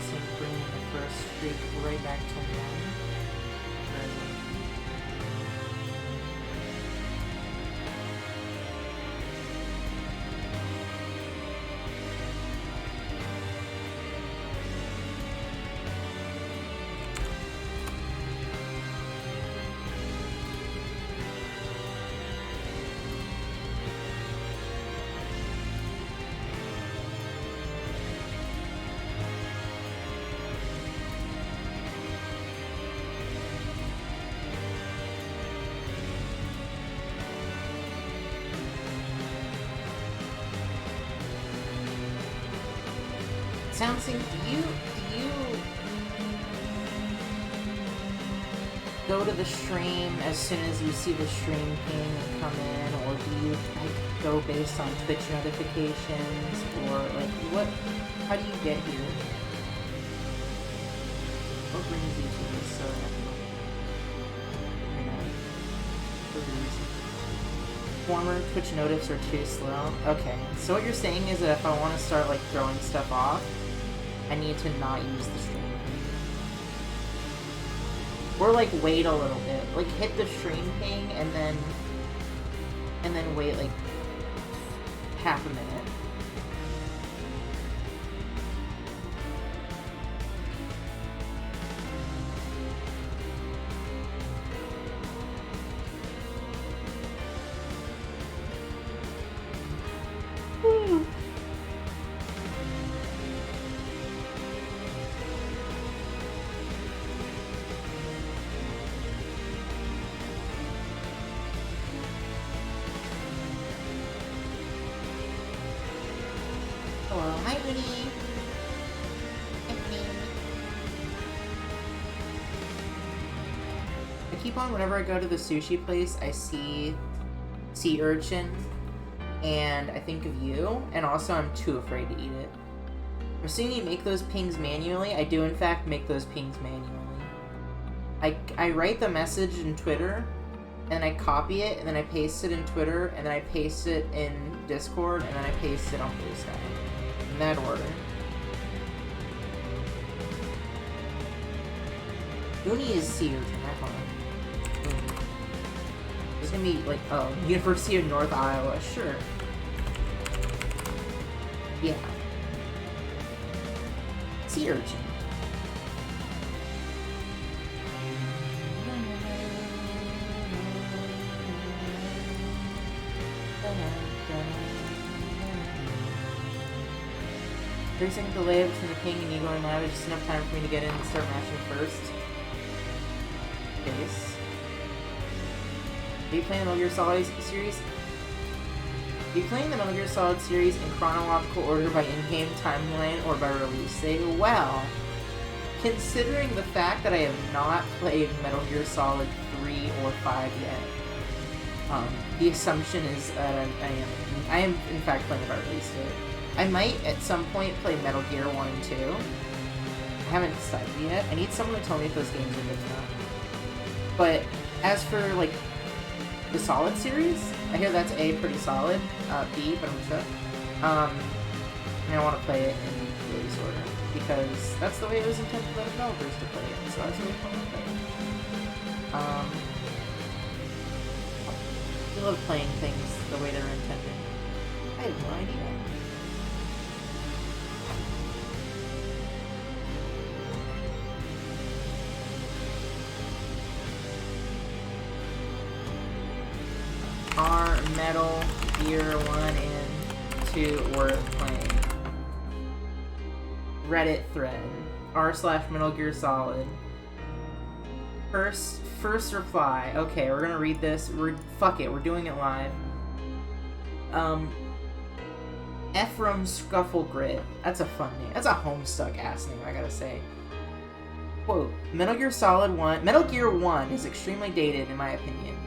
sync, bringing the first streak right back to 1. Soundsync, do you go to the stream as soon as you see the stream ping and come in, or do you like go based on Twitch notifications, or like what? How do you get here? What brings you to this? Former Twitch notifs are too slow. Okay, so what you're saying is that if I want to start like throwing stuff off, I need to not use the stream. Or like wait a little bit. Like hit the stream ping and then wait like half a minute. Whenever I go to the sushi place, I see sea urchin, and I think of you, and also I'm too afraid to eat it. I'm assuming you make those pings manually. I do, in fact, make those pings manually. I write the message in Twitter, and I copy it, and then I paste it in Twitter, and then I paste it in Discord, and then I paste it on Blue Sky. In that order. Uni is sea urchin, I thought. It's gonna be like, oh, University of North Iowa, sure. Yeah. Sea urchin. Thirty-second delay between the ping and you going live is just enough time for me to get in and start matching first. Base. Are you playing the Metal Gear Solid series? Are you playing the Metal Gear Solid series in chronological order by in-game timeline or by release date? Well, considering the fact that I have not played Metal Gear Solid 3 or 5 yet, the assumption is that I am in fact playing it by release date. I might at some point play Metal Gear 1 and 2. I haven't decided yet. I need someone to tell me if those games are good enough. But as for like the Solid series, I hear that's A, pretty solid, B, but I'm sure. And I want to play it in release order, because that's the way it was intended by the developers to play it, so that's really fun to play it. I love playing things the way they're intended. I have no idea. Are Metal Gear 1 and 2 worth playing? Reddit thread. r/Metal Gear Solid. First reply. Okay, we're gonna read this. Fuck it, we're doing it live. Ephraim Scufflegrit. That's a fun name. That's a Homestuck ass name, I gotta say. Quote, Metal Gear 1 is extremely dated in my opinion.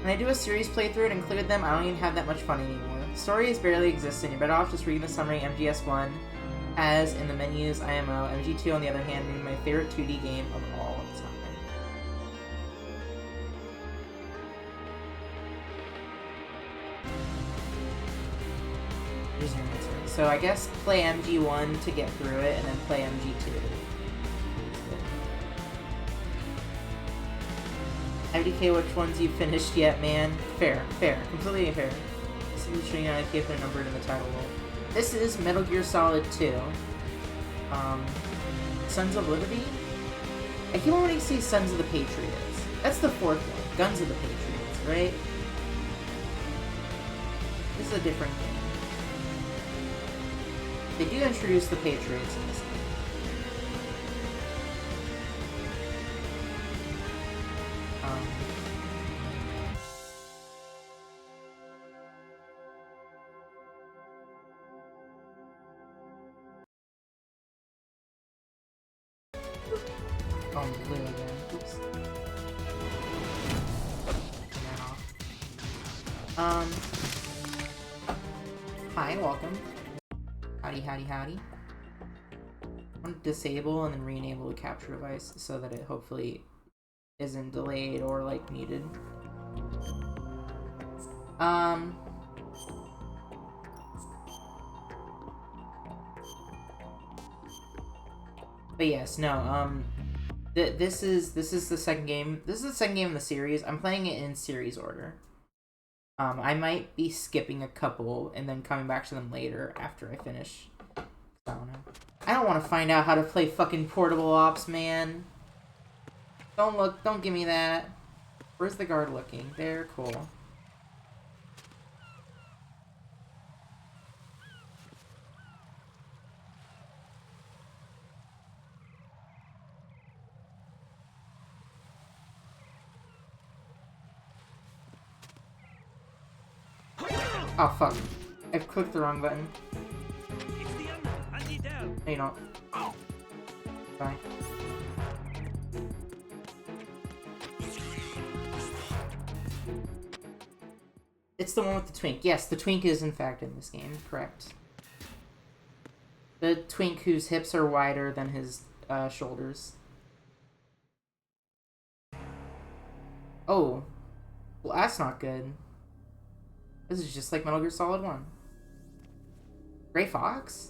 When I do a series playthrough and include them, I don't even have that much fun anymore. The story is barely existing. You're better off just reading the summary. MGS1 has in the menus IMO. MG2, on the other hand, being my favorite 2D game of all time. There's your answer. So I guess play MG1 to get through it, and then play MG2. IDK, which ones you finished yet, man? Fair. Completely fair. This is showing IDK put a number in the title role. This is Metal Gear Solid 2. Sons of Liberty? I keep wanting to see Sons of the Patriots. That's the fourth one. Guns of the Patriots, right? This is a different game. They do introduce the Patriots in this game. Oh, literally, man. Oops. Hi, welcome. Howdy. I want to disable and then re-enable the capture device so that it hopefully isn't delayed or, like, muted. But yes, no, this is the second game. This is the second game in the series. I'm playing it in series order. I might be skipping a couple and then coming back to them later after I finish. I don't know. I don't want to find out how to play fucking Portable Ops, man. Don't give me that. Where's the guard looking? There, cool. Oh, fuck. I've clicked the wrong button. No, you don't. Bye. It's the one with the twink. Yes, the twink is in fact in this game. Correct. The twink whose hips are wider than his shoulders. Oh. Well, that's not good. This is just like Metal Gear Solid 1. Gray Fox?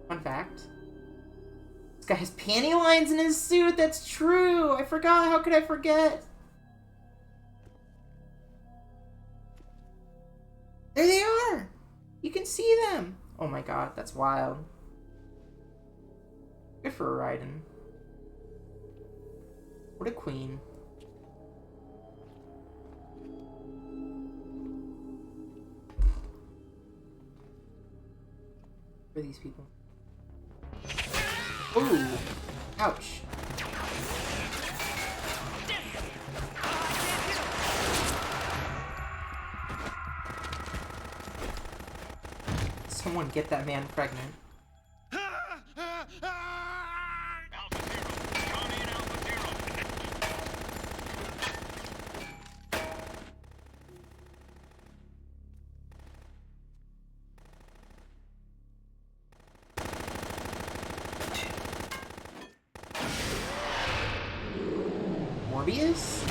Fun fact. This guy has panty lines in his suit! That's true! I forgot! How could I forget? There they are! You can see them! Oh my god, that's wild. Good for Raiden. What a queen. Who are these people? Ooh! Ouch. Someone get that man pregnant. Morbius?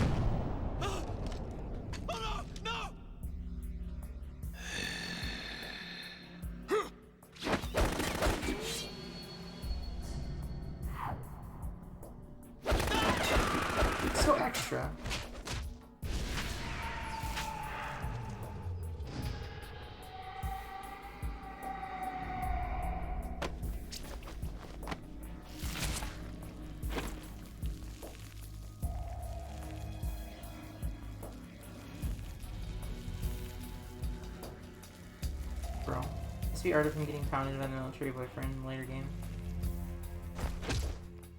So extra. Bro. Must be harder from getting pounded by the military boyfriend in the later game.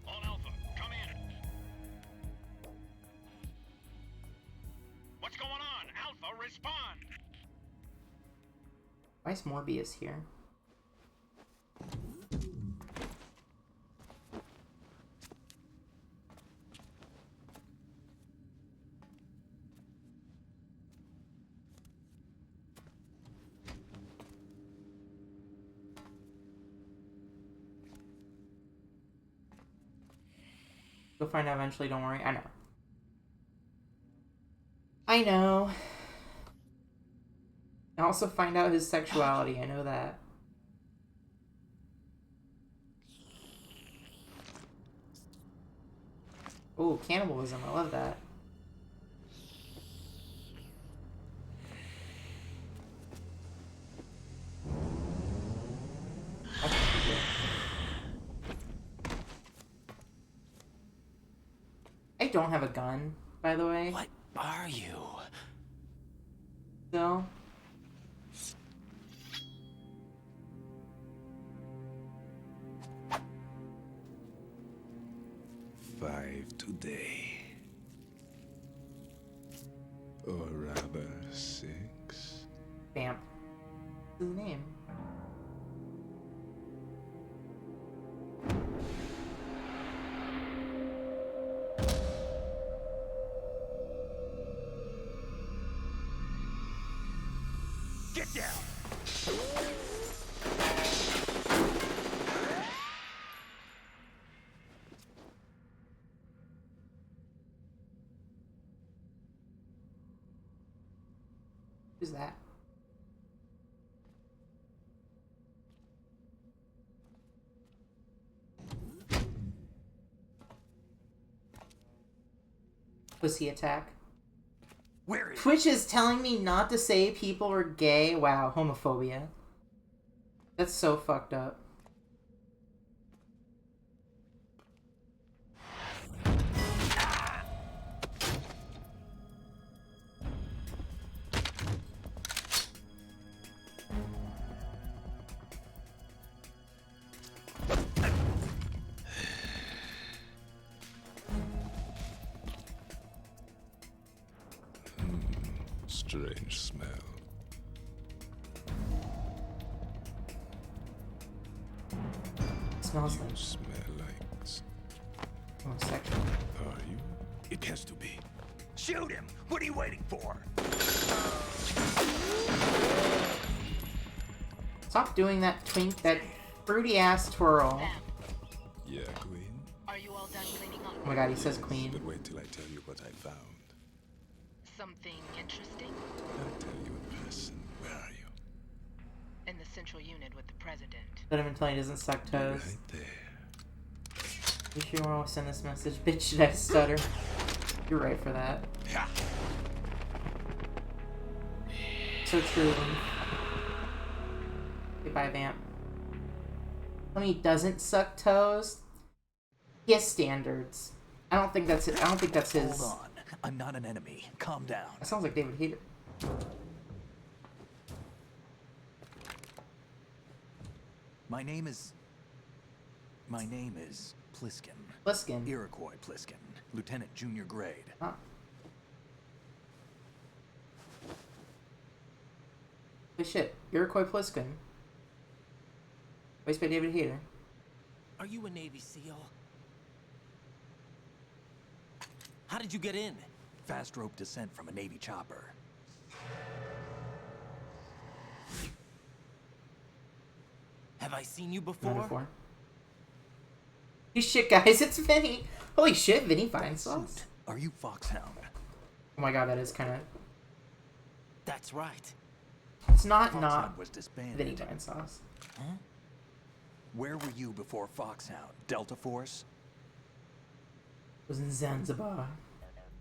On Alpha, come in. What's going on? Alpha, respond. Why is Morbius here? You'll find out eventually, don't worry. I know. I know. I also find out his sexuality. I know that. Oh, cannibalism. I love that. I don't have a gun, by the way. What are you? So. Five today. Or rather, 6. Vamp. What's his name? Get down! Who's that? Pussy attack. Where is Twitch is telling me not to say people are gay. Wow, homophobia. That's so fucked up. Strange smell. Smells You like smell like... homosexual. Are you? It has to be. Shoot him! What are you waiting for? Stop doing that twink, that fruity ass twirl. Yeah, Queen? Are you all done cleaning up? Oh my god, he says queen. But wait till I tell you what I found. Something interesting? I'll tell you in person. Where are you? In the central unit with the president. Let him tell he doesn't suck toes. Right there. You sure you want to send this message? Bitch, did I stutter? You're right for that. Ha! So true. Goodbye, Vamp. When he doesn't suck toes, he has standards. I don't think that's it. I don't think that's his. Hold on. I'm not an enemy. Calm down. That sounds like David Hayter. My name is Pliskin. Pliskin. Iroquois Pliskin. Lieutenant junior grade. Huh. Holy shit. Iroquois Pliskin. Voiced by David Hayter. Are you a Navy SEAL? How did you get in? Fast rope descent from a Navy chopper. Have I seen you Not before? before. Holy shit, guys, it's Vinny. Holy shit, Vinny finds sauce. Suit. Are you Foxhound? Oh my god, that is kind of. That's right. It's not Foxhound was disbanded. Vinny finds sauce. Where were you before Foxhound? Delta Force? Was in Zanzibar.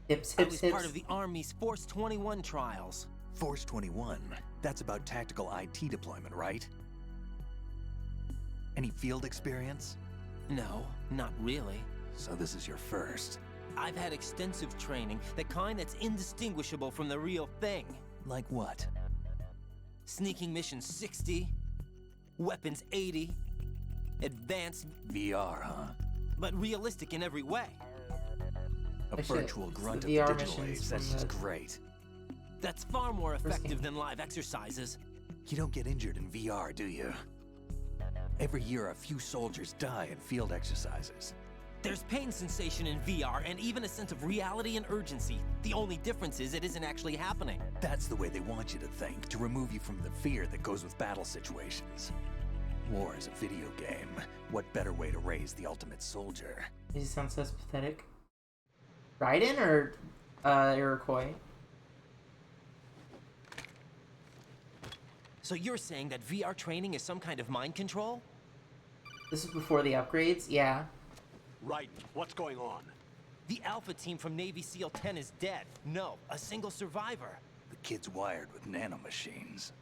Hips, I hips, was hips. part of the Army's Force 21 trials. Force 21. That's about tactical IT deployment, right? Any field experience? No, not really. So this is your first. I've had extensive training, the kind that's indistinguishable from the real thing. Like what? Sneaking mission 60, weapons 80, advanced, VR, huh? but realistic in every way. A Oh, shit. virtual It's grunt of the the VR digital age. missions That's from just the- great. That's far more effective game. than live exercises. You don't get injured in VR, do you? Every year, a few soldiers die in field exercises. There's pain sensation in VR and even a sense of reality and urgency. The only difference is it isn't actually happening. That's the way they want you to think, to remove you from the fear that goes with battle situations. War is a video game. What better way to raise the ultimate soldier? He sounds so pathetic. Raiden or Iroquois? So you're saying that VR training is some kind of mind control? This is before the upgrades? Yeah. Right. What's going on? The Alpha team from Navy SEAL 10 is dead. No, a single survivor. The kid's wired with nanomachines.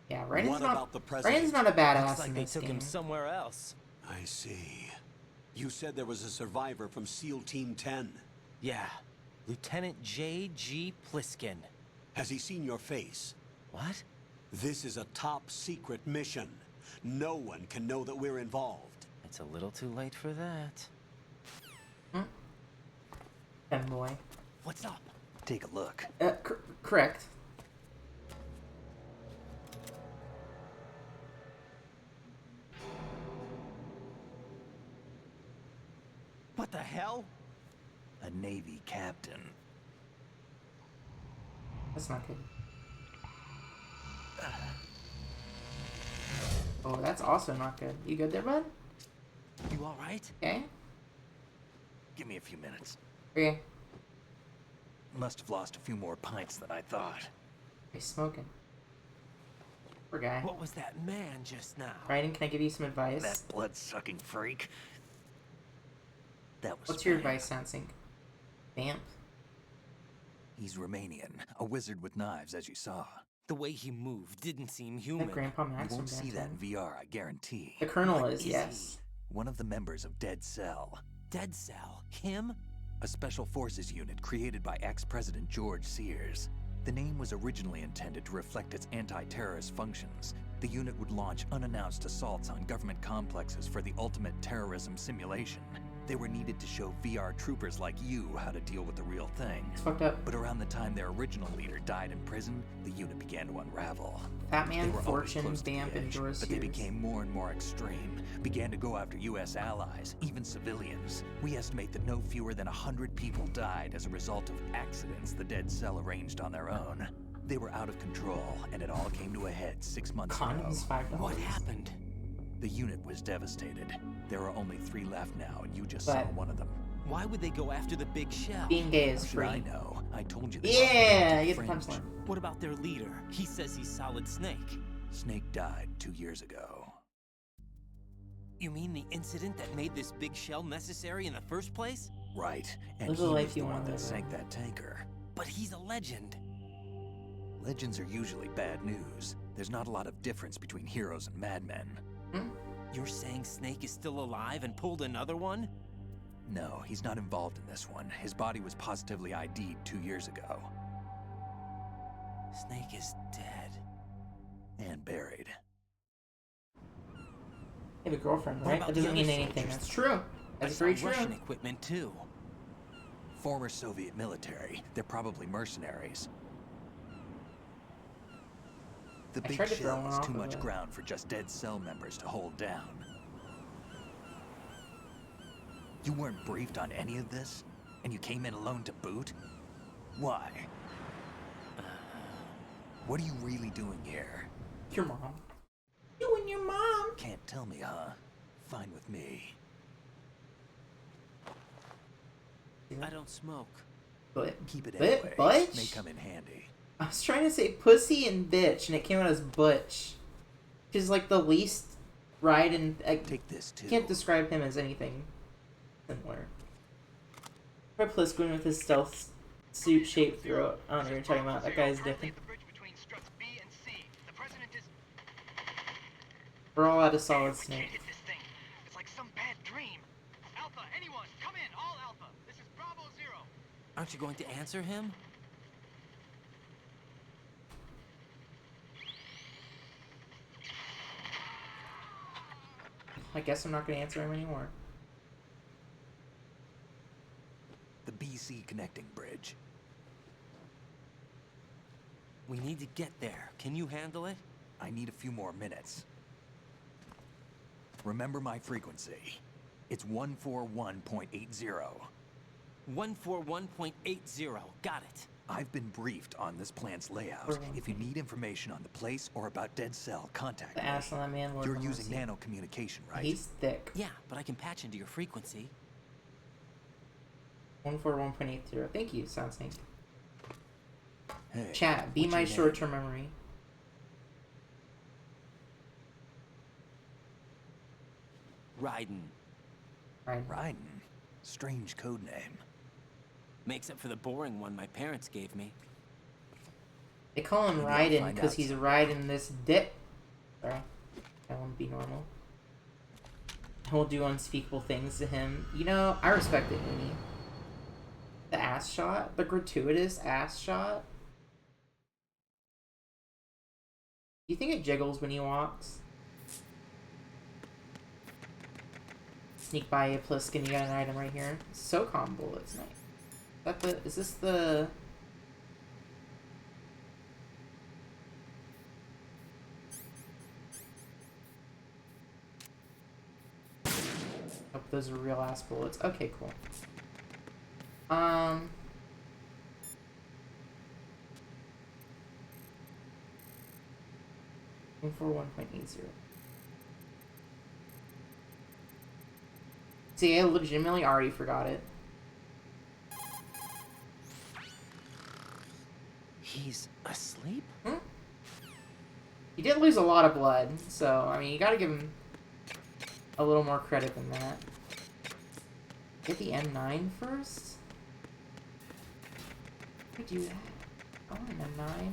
Yeah, What about the president? Ryan's not a badass Looks like in they this took game. him somewhere else. I see. You said there was a survivor from SEAL Team 10. Yeah, Lieutenant J.G. Pliskin. Has he seen your face? What? This is a top secret mission. No one can know that we're involved. It's a little too late for that. Femboy. What's up? Take a look. Correct. What the hell? A Navy captain. That's not good. Oh, that's also not good. You good there, bud? You alright? Okay. Give me a few minutes. Okay. Must have lost a few more pints than I thought. He's smoking. Poor guy. What was that man just now? Ryan, can I give you some advice? That blood-sucking freak. That was What's your Spain. advice, Sensing? Vamp? He's Romanian, a wizard with knives, as you saw. The way he moved didn't seem That human. Grandpa You Max won't from see that Bantam. in VR, I guarantee. The Colonel What is, is yes. One of the members of Dead Cell. Dead Cell? Him? A special forces unit created by ex-President George Sears. The name was originally intended to reflect its anti-terrorist functions. The unit would launch unannounced assaults on government complexes for the ultimate terrorism simulation. They were needed to show VR troopers like you how to deal with the real thing. It's fucked up. But around the time their original leader died in prison, the unit began to unravel. Fat They Man, were always Fortune, close to the Vamp, and edge, Doris but they Sears. became more and more extreme, began to go after U.S. allies, even civilians. We estimate that no fewer than 100 people died as a result of accidents the Dead Cell arranged on their own. They were out of control, and it all came to a head 6 months Condoms, ago. $5. What happened? The unit was devastated. There are only 3 left now, and you just saw But- one of them. Why would they go after the big shell? Being gay How is should free. I know? I told you they Yeah, were get the fringe. punchline. What about their leader? He says he's Solid Snake. Snake died 2 years ago. You mean the incident that made this big shell necessary in the first place? Right, and Live he the life was you the one wanna that live. sank that tanker. But he's a legend. Legends are usually bad news. There's not a lot of difference between heroes and madmen. You're saying Snake is still alive and pulled another one? No, he's not involved in this one. His body was positively ID'd 2 years ago. Snake is dead. And buried. You have a girlfriend, What right? about That the doesn't mean other anything. soldiers? That's true. I That's saw very true. Russian equipment too. Former Soviet military. They're probably mercenaries. The I big tried to throw shell one is off too of much it. ground for just Dead Cell members to hold down. You weren't briefed on any of this? And you came in alone to boot? Why? What are you really doing here? Your mom. You and your mom. Can't tell me, huh? Fine with me. I don't smoke. But, Keep it But- anyway. Butch? May come in handy. I was trying to say pussy and bitch, and it came out as butch. Which is like the least right, and I Take this too. can't describe him as anything similar. Or Pliskin with his stealth suit shaped throat. I don't know what you're talking about. That guy's different. The bridge between struts B and C. The president is. We're all out of Solid We can't Snake. hit this thing. It's like some bad dream. Alpha, anyone, come in. All Alpha. This is Bravo 0. Aren't you going to answer him? I guess I'm not going to answer him anymore. The BC connecting bridge. We need to get there. Can you handle it? I need a few more minutes. Remember my frequency. It's 141.80. 141.80. Got it. I've been briefed on this plant's layout. If you need information on the place or about Dead Cell, contact The me. ass on that man. Lord You're Mercy. using nano communication, right? He's thick. Yeah, but I can patch into your frequency. 141.80. Thank you, Sound Snake. Hey, Chat, be what's my your name? short-term memory. Raiden. Right. Raiden. Strange code name. Makes up for the boring one my parents gave me. They call him Maybe I'll Raiden find because out he's someday. riding this dick. Sorry. I want to be normal. He'll do unspeakable things to him. You know, I respect it, Uni. The ass shot? The gratuitous ass shot? Do you think it jiggles when he walks? Sneak by a Pliskin, you got an item right here. SOCOM bullets, nice. Is this the... Oh, those are real ass bullets. Okay, cool. 1.80. See, I legitimately already forgot it. He's asleep? He did lose a lot of blood, so, I mean, you gotta give him a little more credit than that. Get the M9 first? How do we do that? I want an M9.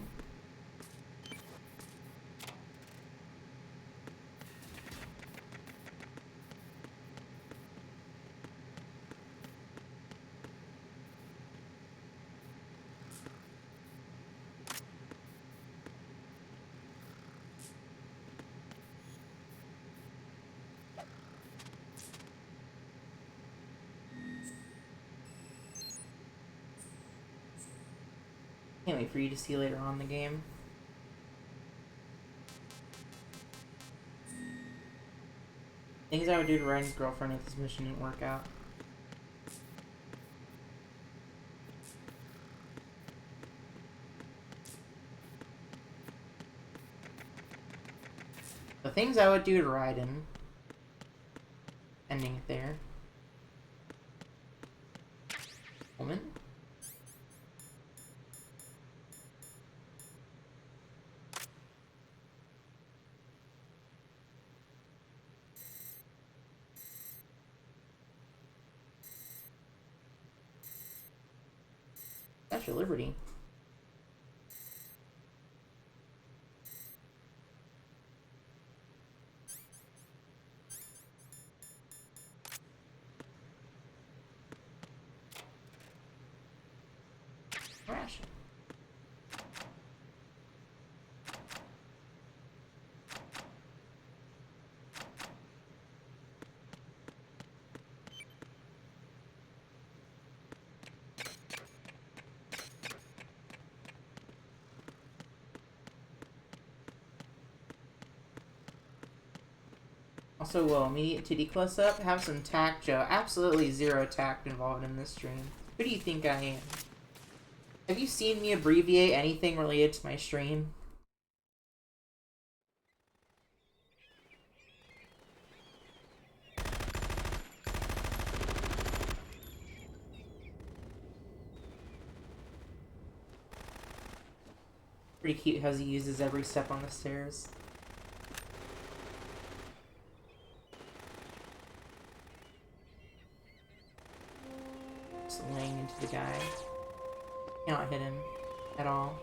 Can't wait for you to see later on in the game. Things I would do to Ryan's girlfriend if this mission didn't work out. The things I would do to Raiden. Ending it there. Woman? That's your liberty. Ration. Also, will immediate titty close up. Have some tact, Joe. Absolutely zero tact involved in this stream. Who do you think I am? Have you seen me abbreviate anything related to my stream? Pretty cute how he uses every step on the stairs. Just laying into the guy. Cannot hit him at all.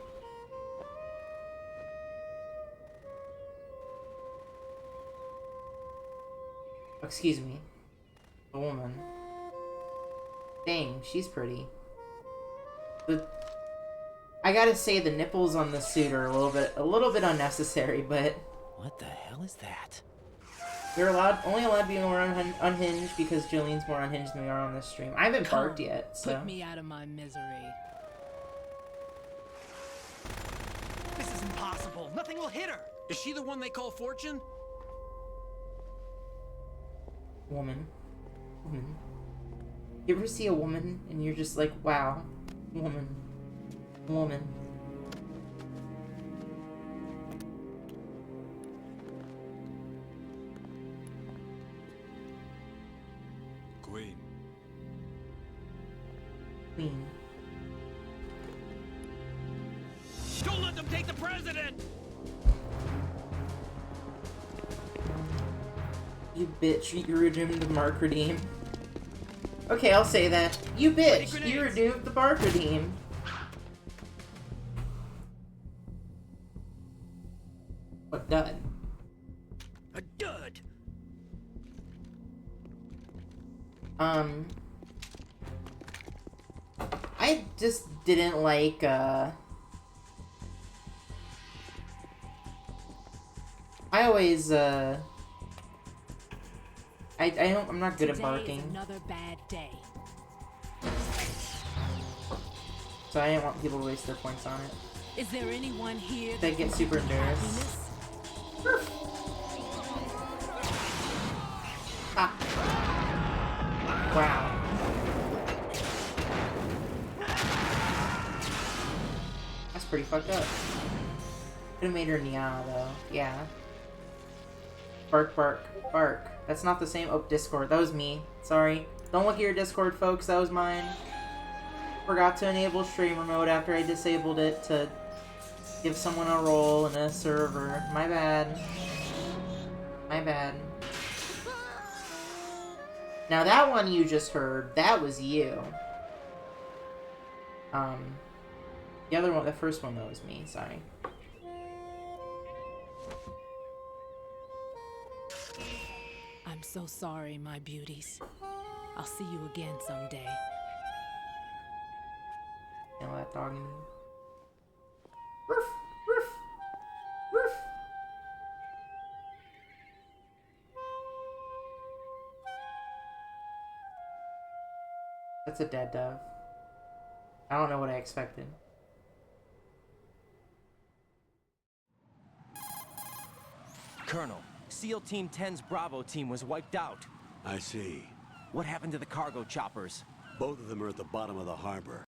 Excuse me. A woman. Dang, she's pretty. I gotta say the nipples on the suit are a little bit unnecessary, but What the hell is that? you're only allowed to be more unhinged because Jolene's more unhinged than we are on this stream. I haven't barked yet, so. Put me out of my misery. This is impossible. Nothing will hit her. Is she the one they call Fortune? Woman. Woman. You ever see a woman and you're just like, wow, woman. Woman. Queen. Queen. president! You bitch, you redeemed the mark redeem. Okay, I'll say that. You bitch, you redeemed the mark redeem. What dud? A dud! I just didn't like, I always, I'm not good at barking. Today is another bad day. So I didn't want people to waste their points on it. Is there anyone here They get super nervous. Ah. Wow. That's pretty fucked up. Could've made her Nia though. Yeah. Bark, bark, bark. That's not the same. Oh, Discord. That was me. Sorry. Don't look at your Discord, folks. That was mine. Forgot to enable streamer mode after I disabled it to give someone a role in a server. My bad. My bad. Now that one you just heard, that was you. The other one, the first one, that was me. Sorry. I'm so sorry, my beauties. I'll see you again someday. You know that dog in me? Roof, roof, roof. That's a dead dove. I don't know what I expected. Colonel, SEAL Team 10's Bravo team was wiped out. I see. What happened to the cargo choppers? Both of them are at the bottom of the harbor.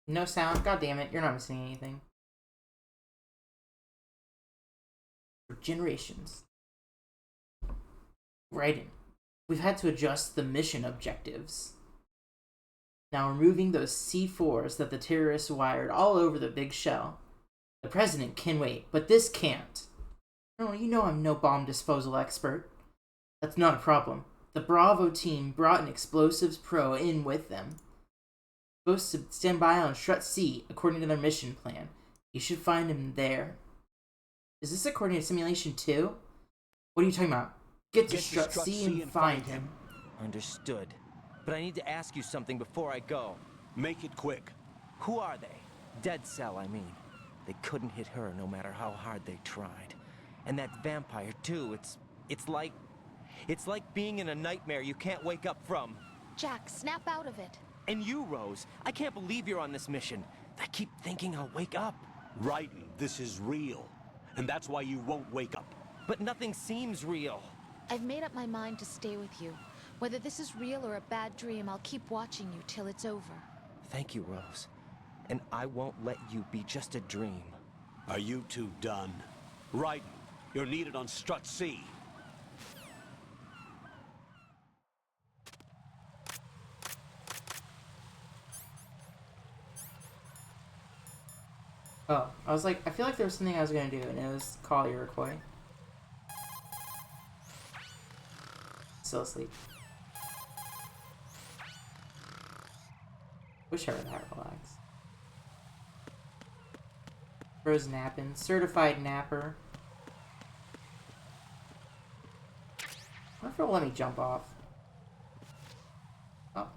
No sound? God damn it, you're not missing anything. For generations. Right. We've had to adjust the mission objectives. Now removing those C4s that the terrorists wired all over the big shell. The president can wait, but this can't. No, you know I'm no bomb disposal expert. That's not a problem. The Bravo team brought an explosives pro in with them. Supposed to stand by on Strut C according to their mission plan. You should find him there. Is this according to Simulation 2? What are you talking about? Get to Strut C and find him. Understood. But I need to ask you something before I go. Make it quick. Who are they? Dead Cell, I mean. They couldn't hit her no matter how hard they tried. And that vampire, too, it's like being in a nightmare you can't wake up from. Jack, snap out of it. And you, Rose, I can't believe you're on this mission. I keep thinking I'll wake up. Raiden, this is real. And that's why you won't wake up. But nothing seems real. I've made up my mind to stay with you. Whether this is real or a bad dream, I'll keep watching you till it's over. Thank you, Rose. And I won't let you be just a dream. Are you two done? Raiden, you're needed on Strut C. Oh, I was like, I feel like there was something I was gonna do, and it was call Iroquois. Still asleep. Wish I were that relaxed. Rose napping. Certified napper. I wonder if it'll let me jump off. Oh.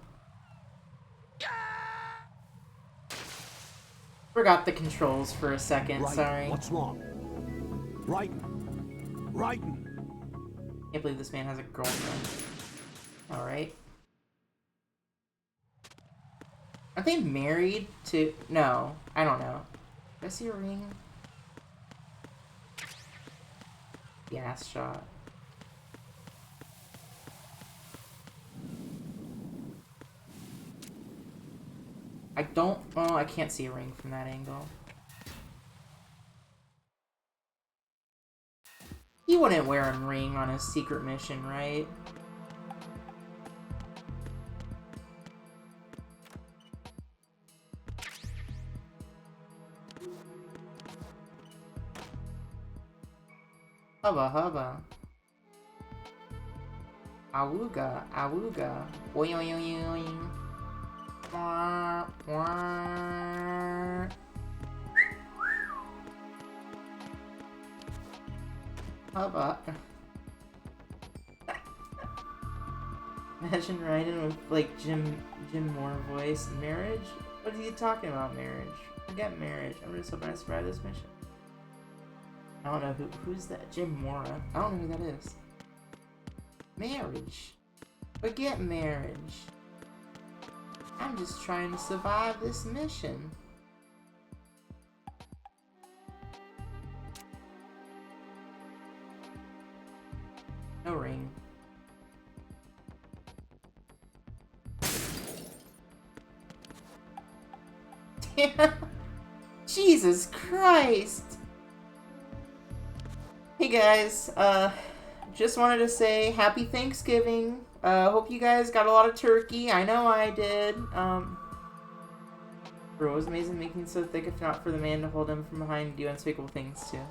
Forgot the controls for a second, Raiden, sorry. what's wrong? Raiden! Raiden! Can't believe this man has a girlfriend. Alright. Are they married to... No, I don't know. Did I see a ring? Gas shot. I don't... Oh, I can't see a ring from that angle. He wouldn't wear a ring on his secret mission, right? Hubba hubba. Awooga, awooga. Boing oing oing. Wah, wah. Hubba. Imagine Ryan with like Jim Moore voice. Marriage? What are you talking about, marriage? Forget marriage. I'm just hoping I survive this mission. I don't know who's that. Jim Mora. I don't know who that is. Marriage. Forget marriage. I'm just trying to survive this mission. No ring. Damn. Jesus Christ. Hey guys, just wanted to say happy Thanksgiving. Hope you guys got a lot of turkey. I know I did. Bro, it was amazing making it so thick if not for the man to hold him from behind and do unspeakable things too.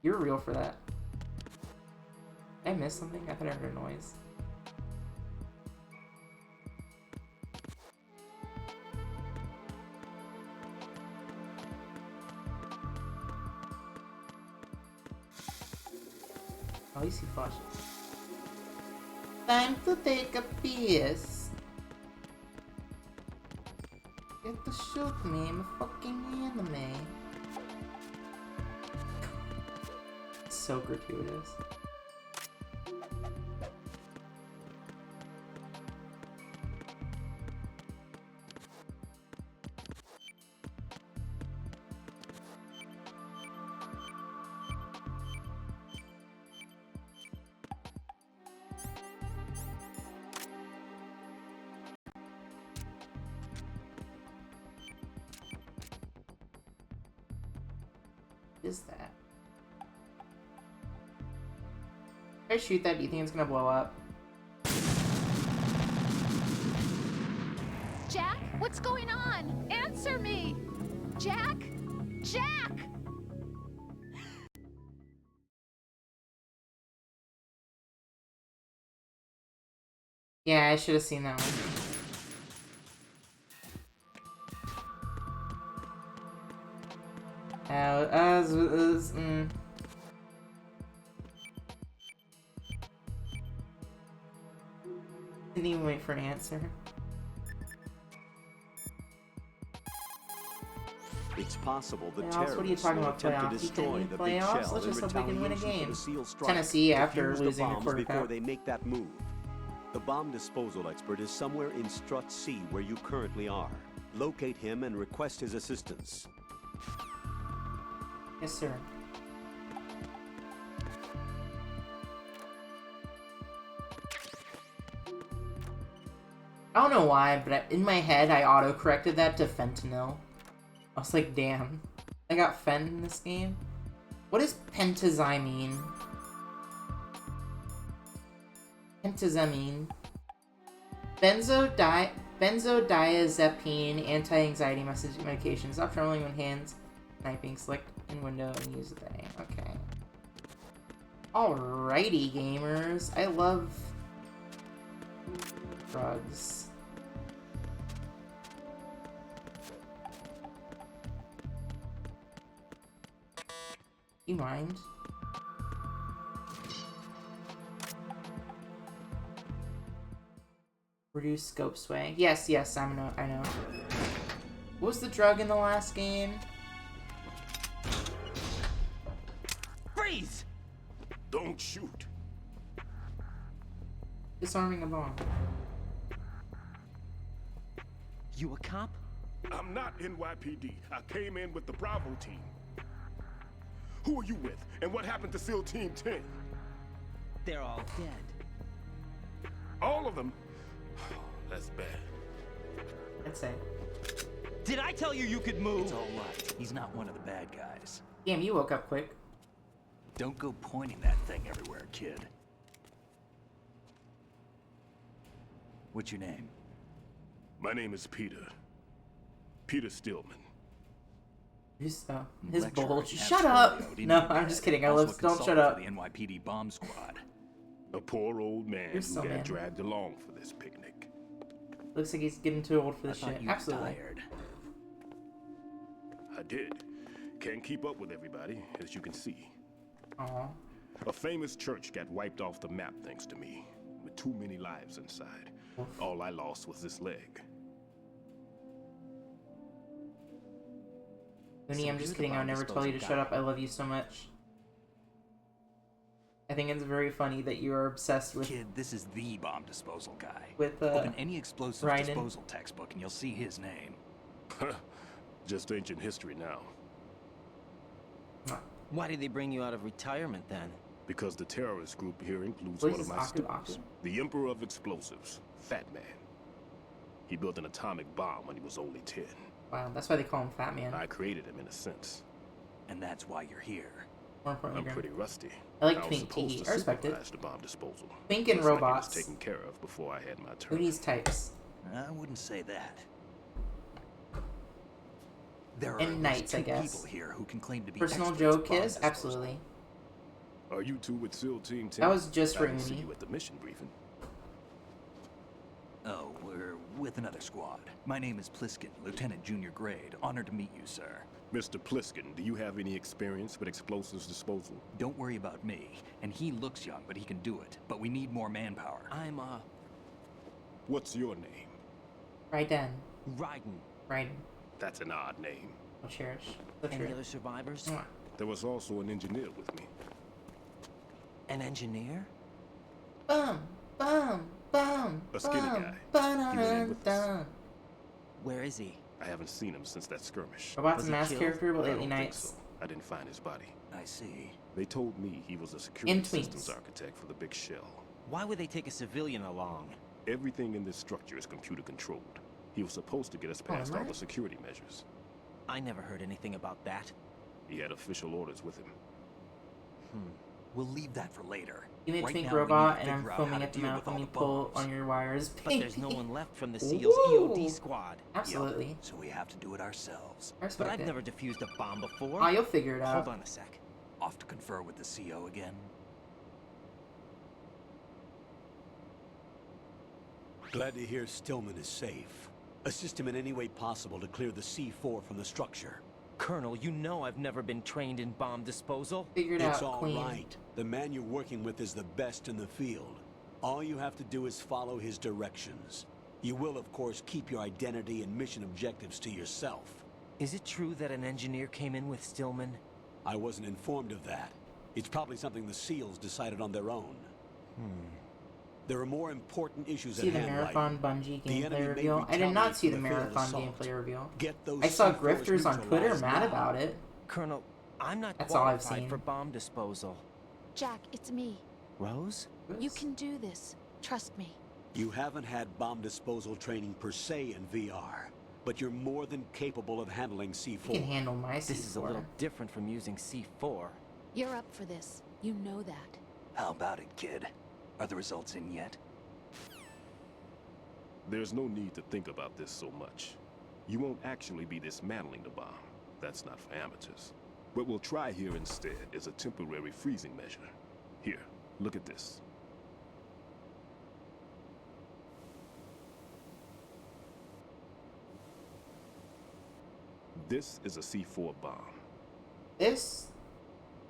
You're real for that. Did I miss something? I thought I heard a noise. Oh, you see flashes. Time to take a piss. Get to shoot me, I'm a fucking anime. So gratuitous. Is that? If I shoot that, do you think it's gonna blow up? Jack, what's going on? Answer me! Jack? Jack! Yeah, I should have seen that one. Didn't even wait for an answer. It's possible the Playoffs? What are you terrorists talking will about, attempt to playoffs? You destroy can't the win big playoffs? shell Let's in just hope we can win a retaliation for game. the SEAL strike. Tennessee after Defuse the losing a bombs quarter before cup. they make that move. The bomb disposal expert is somewhere in Strut C where you currently are. Locate him and request his assistance. Yes, sir. I don't know why, but in my head, I auto-corrected that to fentanyl. I was like, damn. I got fent in this game? What does pentazimine? Pentazimine. Benzodiazepine anti-anxiety medication. Stop trembling when hands sniping, select in window, and use the thing. Okay. Alrighty, gamers. I love drugs. You mind? Reduce scope sway. Yes, yes, I know. What was the drug in the last game? Freeze! Don't shoot. Disarming a bomb. You a cop? I'm not NYPD. I came in with the Bravo team. Who are you with? And what happened to SEAL Team 10? They're all dead. All of them? That's bad. I'd say. Did I tell you you could move? It's all right. He's not one of the bad guys. Damn, you woke up quick. Don't go pointing that thing everywhere, kid. What's your name? My name is Peter. Peter Stillman. His Lecturer bulge. in Shut up! Abscolio, No, didn't I'm you? just kidding. I Also love. a Don't shut consultant up. for the NYPD bomb squad. A poor old man You're who so got man. dragged along for this picnic. Looks like he's getting too old for I this thought shit. you Absolutely. retired. I did. Can't keep up with everybody, as you can see. Aw. A famous church got wiped off the map thanks to me, with too many lives inside. All I lost was this leg. Mooney, I'm just kidding. I would never tell you to shut up. I love you so much. I think it's very funny that you are obsessed with Kid, this is the bomb disposal guy. with Open any explosive Ryan. disposal textbook and you'll see his name. Just ancient history now. Why did they bring you out of retirement then? Because the terrorist group here includes What one is of this, my Aku students, the Emperor of Explosives, Fat Man. He built an atomic bomb when he was only 10. Wow, that's why they call him Fat Man. I created him in a sense. And that's why you're here. More importantly, I'm Grim. pretty rusty. I like was Twink supposed Tee. to I respect it. supervise the bomb disposal. Twink and Looks like it robots. was taken care of before I had my turn. Mooney's types. I wouldn't say that. There are And at knights, least I two guess. people here who can claim to be Personal experts Joe at bomb Kiss? disposal. Absolutely. Are you two with SEAL Team 10? That was just for I didn't see Mooney. you at the mission briefing. Oh, we're with another squad. My name is Pliskin, Lieutenant Junior Grade. Honored to meet you, sir. Mr. Pliskin, do you have any experience with explosives disposal? Don't worry about me. And he looks young, but he can do it. But we need more manpower. I'm, What's your name? Raiden. Raiden. Raiden. That's an odd name. I'll cherish. So Any true. other survivors? Mwah. There was also an engineer with me. An engineer? Bum, bum, bum, A skinny bum, guy. He went in with us. ba-da-dun-dun. Where is he? I haven't seen him since that skirmish. Robot's Was a he mass killed? character, but I lately don't think nights. so. I didn't find his body. I see. They told me he was a security In tweets. systems architect for the big shell. Why would they take a civilian along? Everything in this structure is computer controlled. He was supposed to get us past all right. the security measures. I never heard anything about that. He had official orders with him. We'll leave that for later. You made Right Twink now, we Robot, need to and I'm figure out how foaming to at the deal mouth with when all you the pull bombs. on your wires. But there's no one left from the SEAL's Woo! EOD squad. Absolutely. So we have to do it ourselves. I respect But I've it. never defused a bomb before. Oh, you'll figure it out. Hold on a sec. Off to confer with the CO again. Glad to hear Stillman is safe. Assist him in any way possible to clear the C4 from the structure. Colonel, you know I've never been trained in bomb disposal. Figure it It's out, all Queen. right. The man you're working with is the best in the field. All you have to do is follow his directions. You will, of course, keep your identity and mission objectives to yourself. Is it true that an engineer came in with Stillman? I wasn't informed of that. It's probably something the SEALs decided on their own. There are more important issues See at the hand, Marathon Light. Bungie The enemy gameplay may reveal? I did not retaliate see for the the failed Marathon assault. gameplay reveal. Get those I saw C4s grifters on Twitter neutralized mad now. about it. Colonel, I'm not That's all I've qualified seen. for bomb disposal. Jack, it's me. Rose? You can do this. Trust me. You haven't had bomb disposal training per se in VR, but you're more than capable of handling C4. You can handle my C4. This is a little different from using C4. You're up for this. You know that. How about it, kid? Are the results in yet? There's no need to think about this so much. You won't actually be dismantling the bomb. That's not for amateurs. What we'll try here instead is a temporary freezing measure. Here, look at this. This is a C4 bomb. This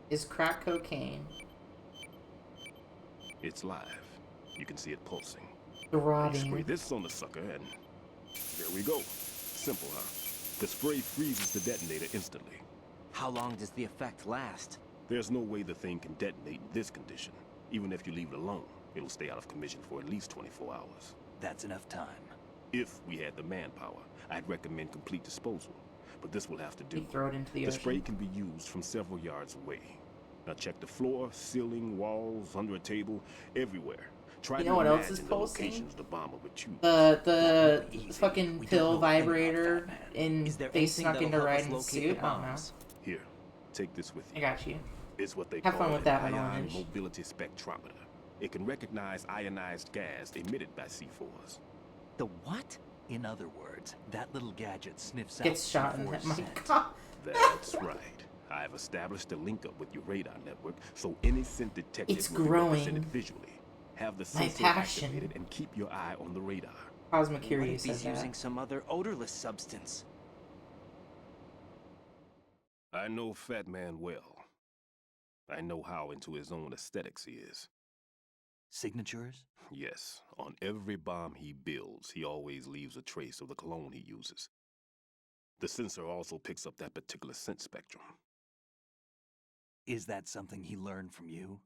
is crack cocaine. It's live. You can see it pulsing. Spray Throbbing. this on the sucker and there we go. Simple, huh? The spray freezes the detonator instantly. How long does the effect last? There's no way the thing can detonate in this condition, even if you leave it alone. It'll stay out of commission for at least 24 hours. That's enough time. If we had the manpower, I'd recommend complete disposal. But this will have to do. We throw it into the ocean. spray can be used from several yards away. Now check the floor, ceiling, walls, under a table, everywhere. Try You know to what else is imagine the pulsing? locations the bomber would choose. The Easy. fucking We pill don't know anything about vibrator Fat Man. in Is there they anything snuck that'll into help us Raiden's locate suit. the I don't know. bombs? Here, take this with I you. got you. It's what they Have call fun with an that, ion Orange. mobility spectrometer. It can recognize ionized gas emitted by C4s. The what? In other words, that little gadget sniffs out Gets shot in the C4 head. My scent. god. That's right. I've established a link up with your radar network, so any scent detected It's will be growing. represented visually. Have the My sensor passion. activated and keep your eye on the radar. Cosmic What Curie if said he's using that. some other odorless substance? I know Fat Man well. I know how into his own aesthetics he is. Signatures? Yes, on every bomb he builds, he always leaves a trace of the cologne he uses. The sensor also picks up that particular scent spectrum. Is that something he learned from you?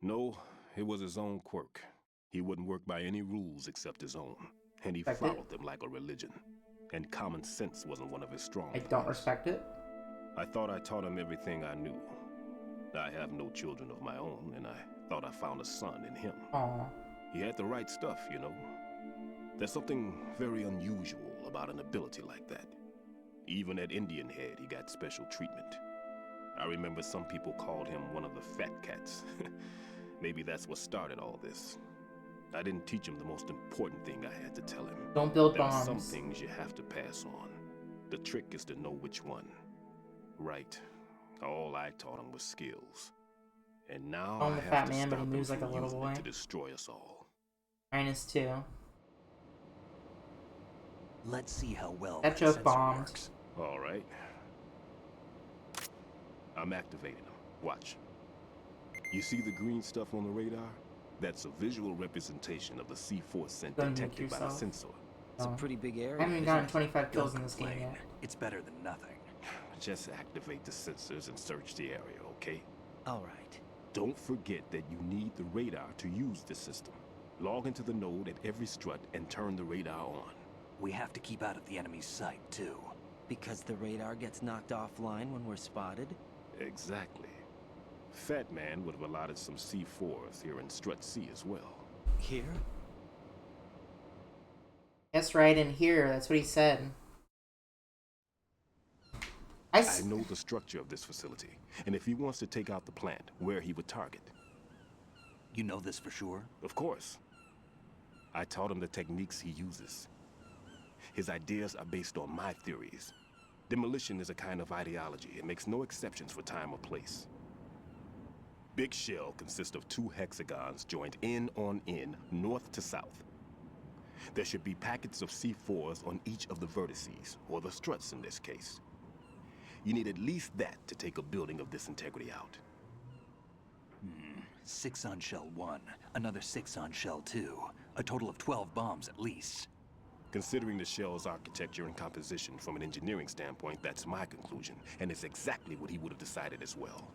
No, it was his own quirk. He wouldn't work by any rules except his own, and he Respect it. followed them like a religion. And common sense wasn't one of his strong I points. don't respect it. I thought I taught him everything I knew. I have no children of my own, and I thought I found a son in him. Aw. He had the right stuff, you know. There's something very unusual about an ability like that. Even at Indian Head, he got special treatment. I remember some people called him one of the fat cats. Maybe that's what started all this. I didn't teach him the most important thing I had to tell him. Don't build There are some bombs. things you have to pass on. The trick is to know which one. Right. All I taught him was skills. And now Calling I the have fat to man, but stop he him moves like from a little using it boy. to destroy us all. -2. Let's see how well That that joke sensor bombed. works. All right. I'm activating them. Watch. You see the green stuff on the radar? That's a visual representation of the C4 scent Don't nuke detected by the yourself. sensor. It's a Oh. pretty big area. I haven't even isn't gotten it? 25 kills Don't in this game complain. yet. It's better than nothing. Just activate the sensors and search the area, okay? All right. Don't forget that you need the radar to use the system. Log into the node at every strut and turn the radar on. We have to keep out of the enemy's sight, too. Because the radar gets knocked offline when we're spotted? Exactly. Fat Man would have allotted some C4s here in Strut C as well. Here? That's right in here. That's what he said. I know the structure of this facility, and if he wants to take out the plant, where he would target. You know this for sure? Of course. I taught him the techniques he uses. His ideas are based on my theories. Demolition is a kind of ideology. It makes no exceptions for time or place. Big Shell consists of 2 hexagons joined end on end, north to south. There should be packets of C4s on each of the vertices, or the struts in this case. You need at least that to take a building of this integrity out. 6 on Shell 1, another 6 on Shell 2. A total of 12 bombs at least. Considering the shell's architecture and composition from an engineering standpoint, that's my conclusion, and it's exactly what he would have decided as well.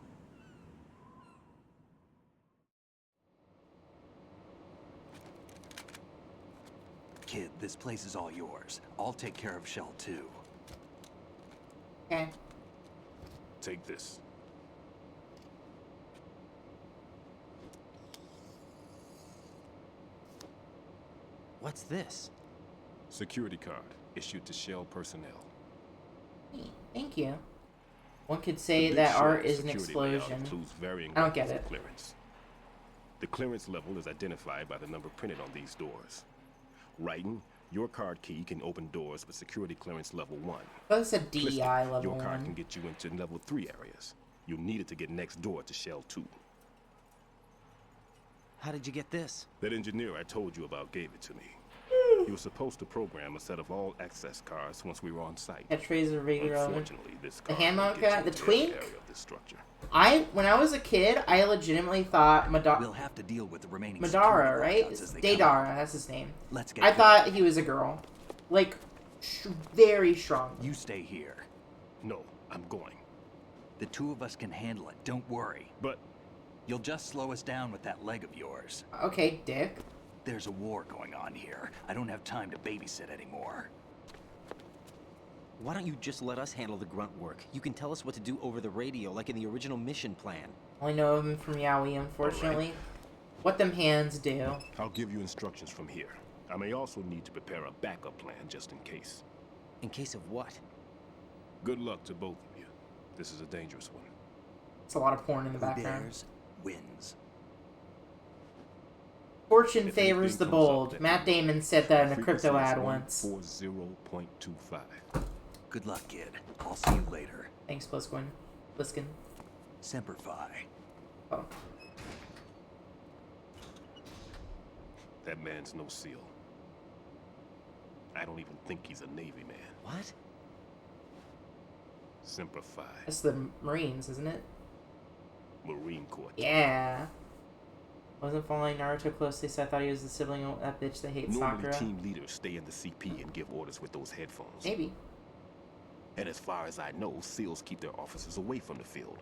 Kid, this place is all yours. I'll take care of Shell 2. Okay. Take this. What's this? Security card issued to Shell personnel. Hey, thank you. One could The say Big that Shell art is an security layout explosion. includes varying I don't get levels of it. clearance. The clearance level is identified by the number printed on these doors. Writing, your card key can open doors with security clearance level 1. But it's a Twisting, DEI level your card 1. can get you into level 3 areas. You'll need it to get next door to Shell 2. How did you get this? That engineer I told you about gave it to me. He was supposed to program a set of all access cards once we were on site. Catchphrase of regular. Unfortunately, this The card hand will mount get guy, you the into twink? every area of this structure. When I was a kid, I legitimately thought We'll have to deal with the remaining Madara, security right? lockouts as they come. Daedara, that's his name. Let's get I going. thought he was a girl. Like, very strong. You stay here. No, I'm going. The 2 of us can handle it. Don't worry. But You'll just slow us down with that leg of yours. Okay, dick. There's a war going on here. I don't have time to babysit anymore. Why don't you just let us handle the grunt work? You can tell us what to do over the radio, like in the original mission plan. Only know him from Yowie, unfortunately. Right. What them hands do. I'll give you instructions from here. I may also need to prepare a backup plan just in case. In case of what? Good luck to both of you. This is a dangerous one. It's a lot of porn in the Who background. dares wins. Fortune If favors anything the comes bold. up that Matt Damon said that in a frequency crypto is ad once. 140.25. Good luck, kid. I'll see you later. Thanks, Bliskin. Semper Fi. Oh. That man's no SEAL. I don't even think he's a Navy man. What? Semper Fi. That's the Marines, isn't it? Marine Corps. Yeah. Wasn't following Naruto closely, so I thought he was the sibling of that bitch that hates Normally, Sakura. team leaders stay in the CP and give orders with those headphones. Maybe. And as far as I know, SEALs keep their officers away from the field.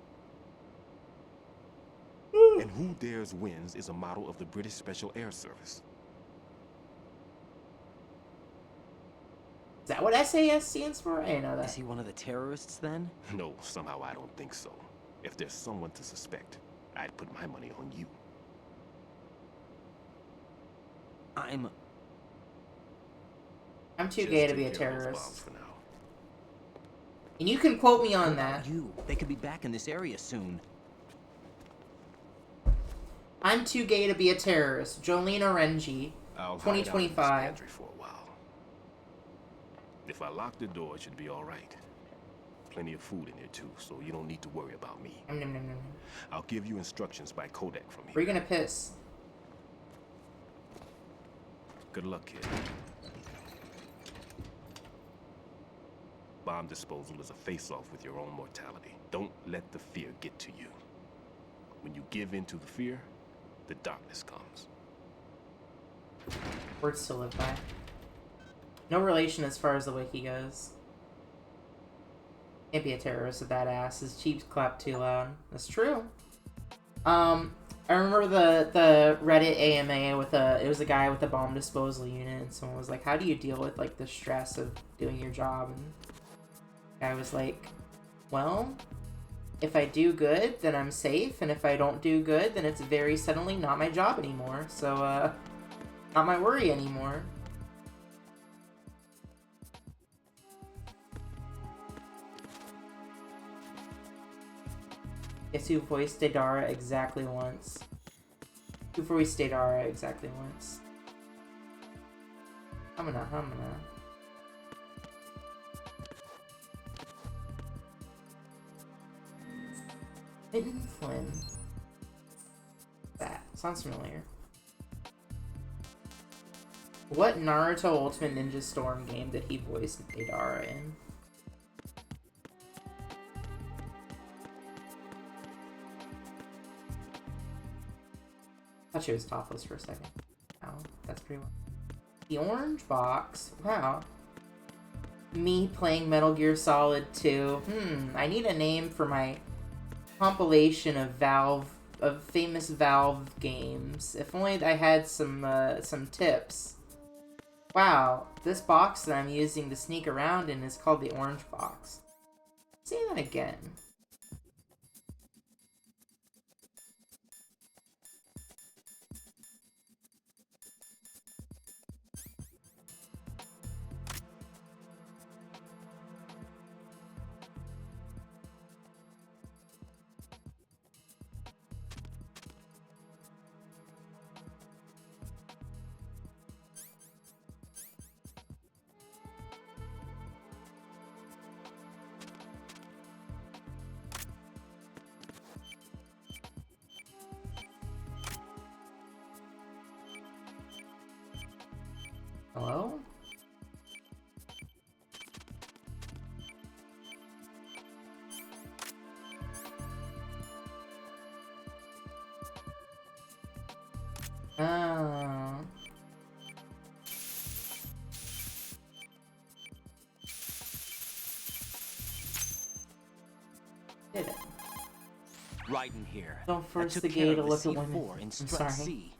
And who dares wins is a model of the British Special Air Service. Is that what SAS stands for? I didn't know that. Is he one of the terrorists then? No, somehow I don't think so. If there's someone to suspect, I'd put my money on you. I'm too Just gay to take be a care of those bombs terrorist. for now. And you can quote me on that. you. They could be back in this area soon. I'm too gay to be a terrorist. Jolene Orenji, I'll hide out in this 2025. pantry for a while. If I lock the door, it should be all right. Plenty of food in here too, so you don't need to worry about me. Nom, nom, nom, nom. I'll give you instructions by Kodak from Where are you here. gonna piss? Good luck, kid. Bomb disposal is a face-off with your own mortality. Don't let the fear get to you. When you give in to the fear, the darkness comes. Words to live by. No relation as far as the wiki goes. Can't be a terrorist, a badass. His cheeks clap too loud. That's true. I remember the Reddit AMA with it was a guy with a bomb disposal unit, and someone was like, how do you deal with, like, the stress of doing your job? And the guy was like, well, if I do good, then I'm safe, and if I don't do good, then it's very suddenly not my job anymore, so, not my worry anymore. Guess who voiced Deidara exactly once? Who voiced Deidara exactly once? Hamana. Hidden Flynn. That sounds familiar. What Naruto Ultimate Ninja Storm game did he voice Deidara in? I thought she was topless for a second. Oh, that's pretty well. The orange box. Wow. Me playing Metal Gear Solid 2. I need a name for my compilation of famous Valve games. If only I had some tips. Wow, this box that I'm using to sneak around in is called the orange box. Say that again. Hello? Oh. Did it. Right in here. Don't I force took the care gay of to the look at women. C4 in I'm strut sorry. C.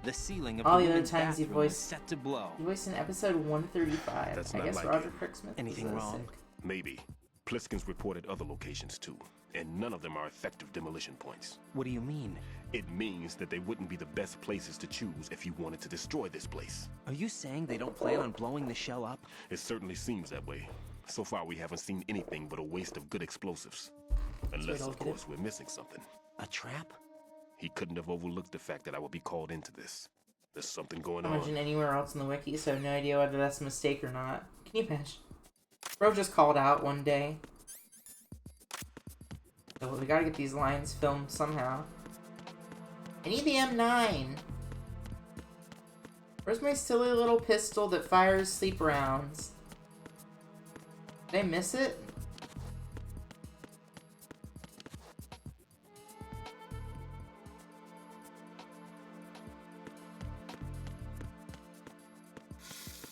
The ceiling of All the the other women's times you bathroom was voiced- set to blow. You voiced in episode 135. That's I not guess like Roger him. Cricksmith. Anything was wrong? sick. Maybe. Pliskin's reported other locations too, and none of them are effective demolition points. What do you mean? It means that they wouldn't be the best places to choose if you wanted to destroy this place. Are you saying they don't plan on blowing the shell up? It certainly seems that way. So far, we haven't seen anything but a waste of good explosives. Unless, of course, we're missing something. A trap? He couldn't have overlooked the fact that I would be called into this. There's something going I on. imagine anywhere else in the wiki, so I have no idea whether that's a mistake or not. Can you imagine? Bro just called out one day. So we gotta get these lines filmed somehow. I need the M9. Where's my silly little pistol that fires sleep rounds? Did I miss it?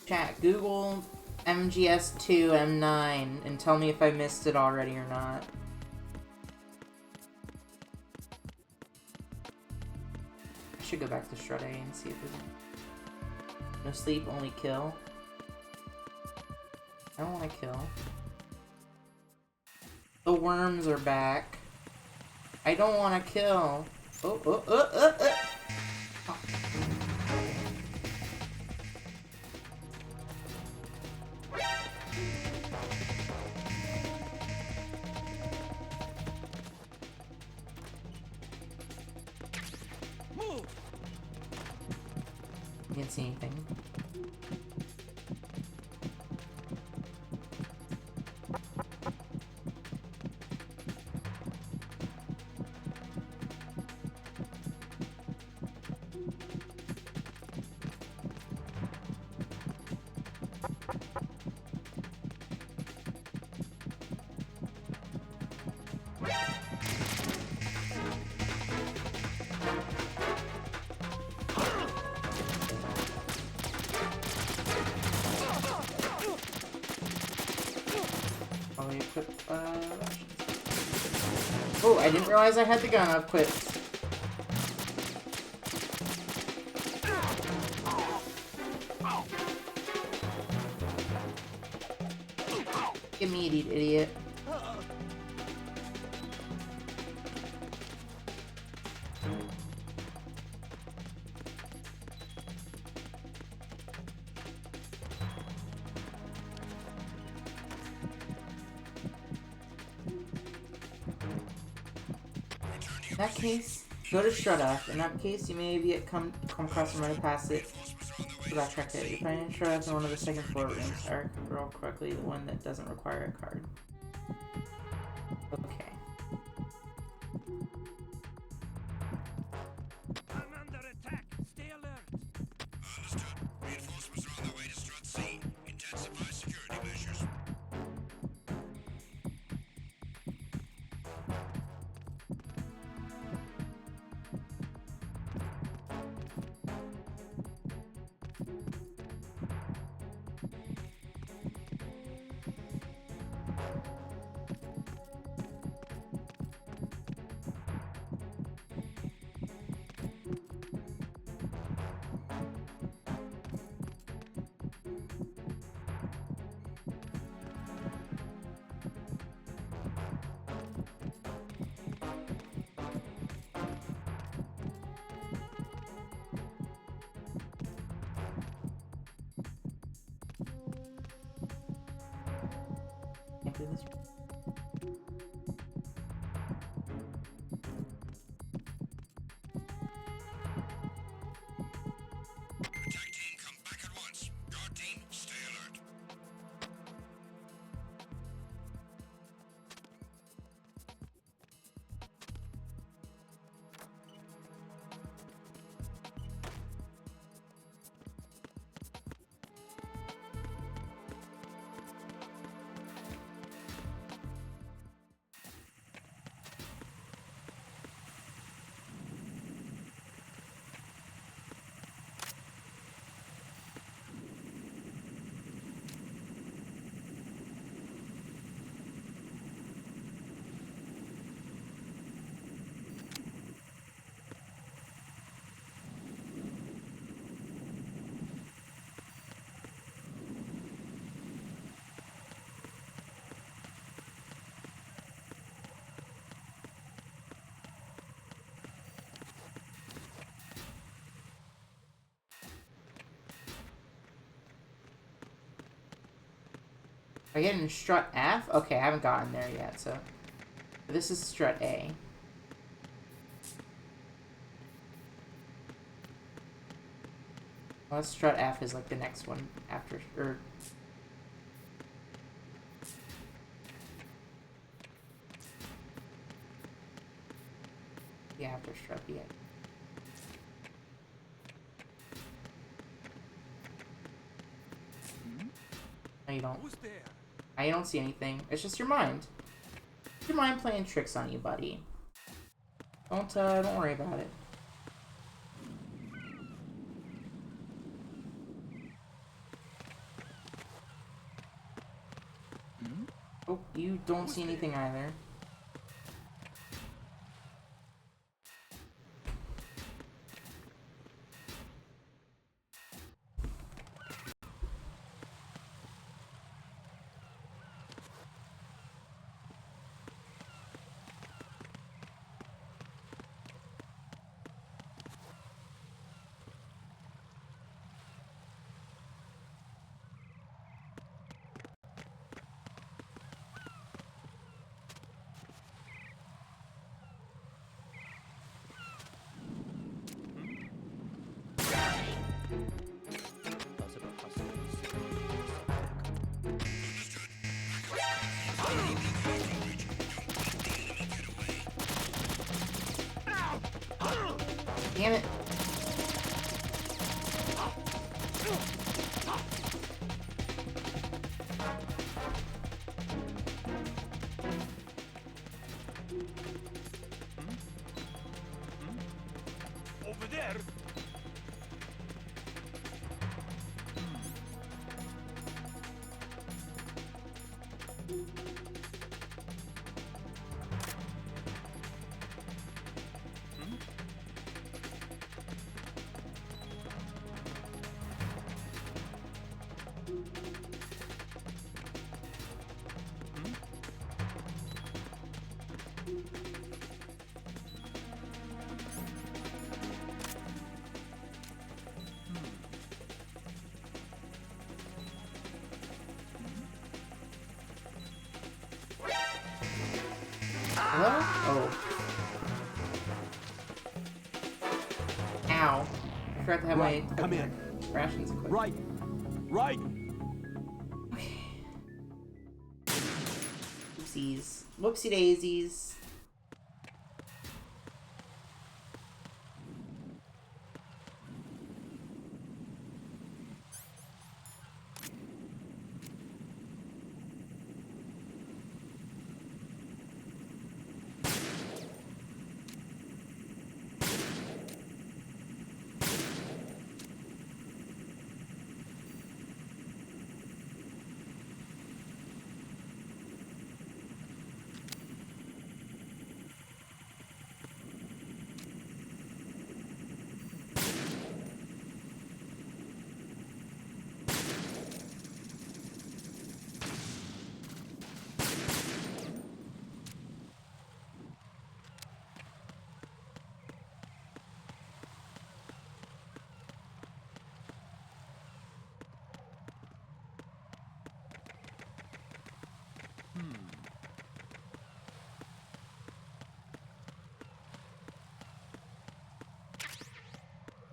Chat, Google MGS2 M9 and tell me if I missed it already or not. I should go back to Strut A and see if there's no sleep, only kill. I don't want to kill. The worms are back. I don't want to kill. Oh. Can't see anything. Oh, I didn't realize I had the gun equipped. Give me it, you idiot. In that case, go to Strut F. In that case, you may be come across and run past it. Backtrack it. You find Strut F in one of the second floor rooms. I recall correctly, the one that doesn't require a card. Okay. I'm under attack. Stay alert. Understood. Reinforcements are on their way to Strut C. Intensify security measures. I get in strut F? Okay, I haven't gotten there yet, so... This is strut A. Well, strut F is like the next one after... Or... Yeah, after strut B. No, you don't. Who's there? I don't see anything. It's just your mind. Your mind playing tricks on you, buddy. Don't worry about it. Oh, you don't see anything either. Damn it. Over there. Hello? Oh. Ow. I forgot to have my Come in. rations equipped. Right. Right. Oopsies. Whoopsie daisies.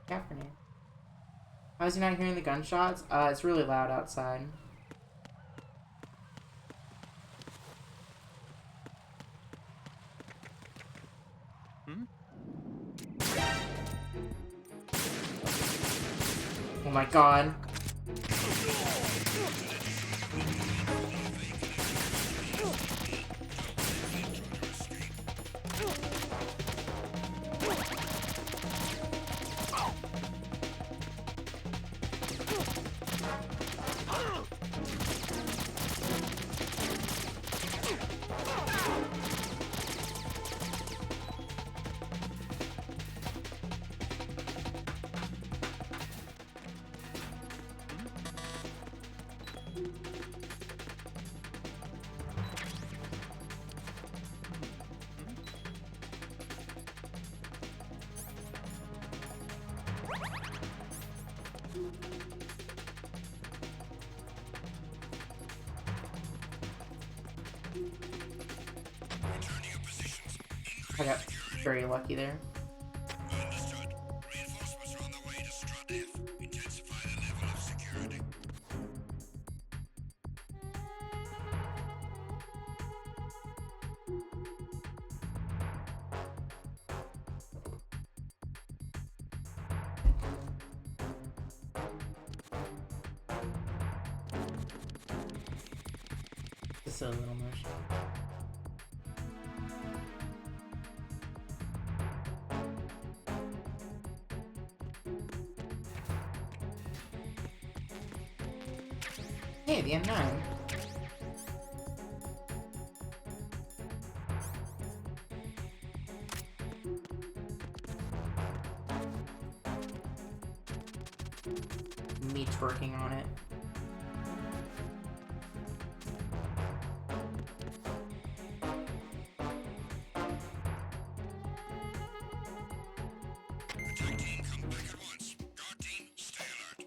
Kaepernick. How is he not hearing the gunshots? It's really loud outside. Oh my god. I got very lucky there. Understood. Reinforcements are on the way to Strut F. Intensify the level of security. Just a little motion. Hey, the M9. Me twerking on it. Attack team, come back at once. Guard team, stay alert.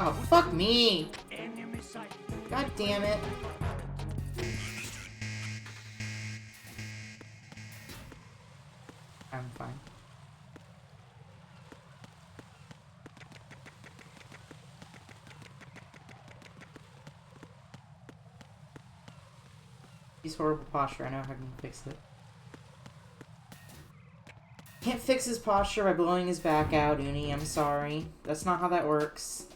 Oh, fuck me! God damn it. I'm fine. He's horrible posture. I know how I can fix it. Can't fix his posture by blowing his back out, Uni. I'm sorry. That's not how that works.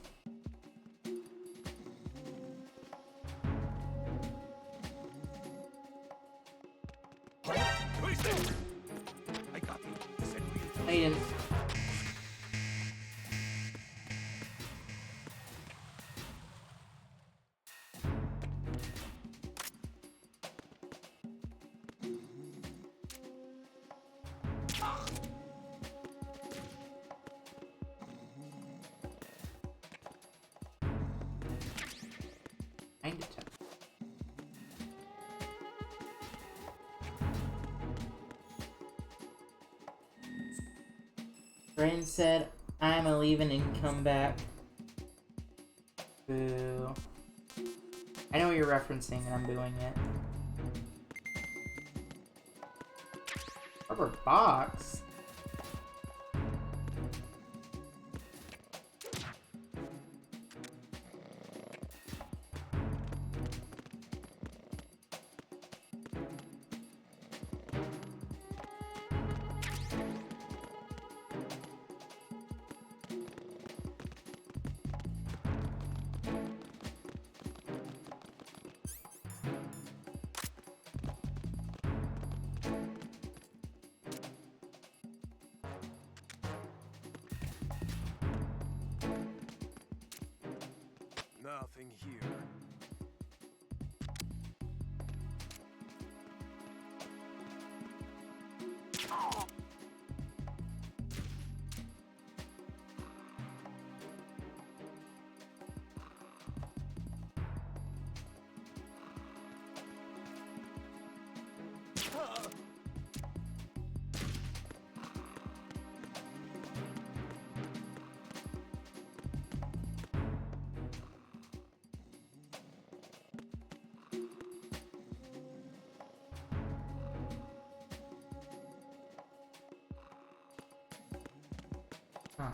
I didn't. Kind of tough. Brandon said, I'm a leaving and come back. Boo. I know what you're referencing and I'm doing it. Rubber box? Nothing here. Huh.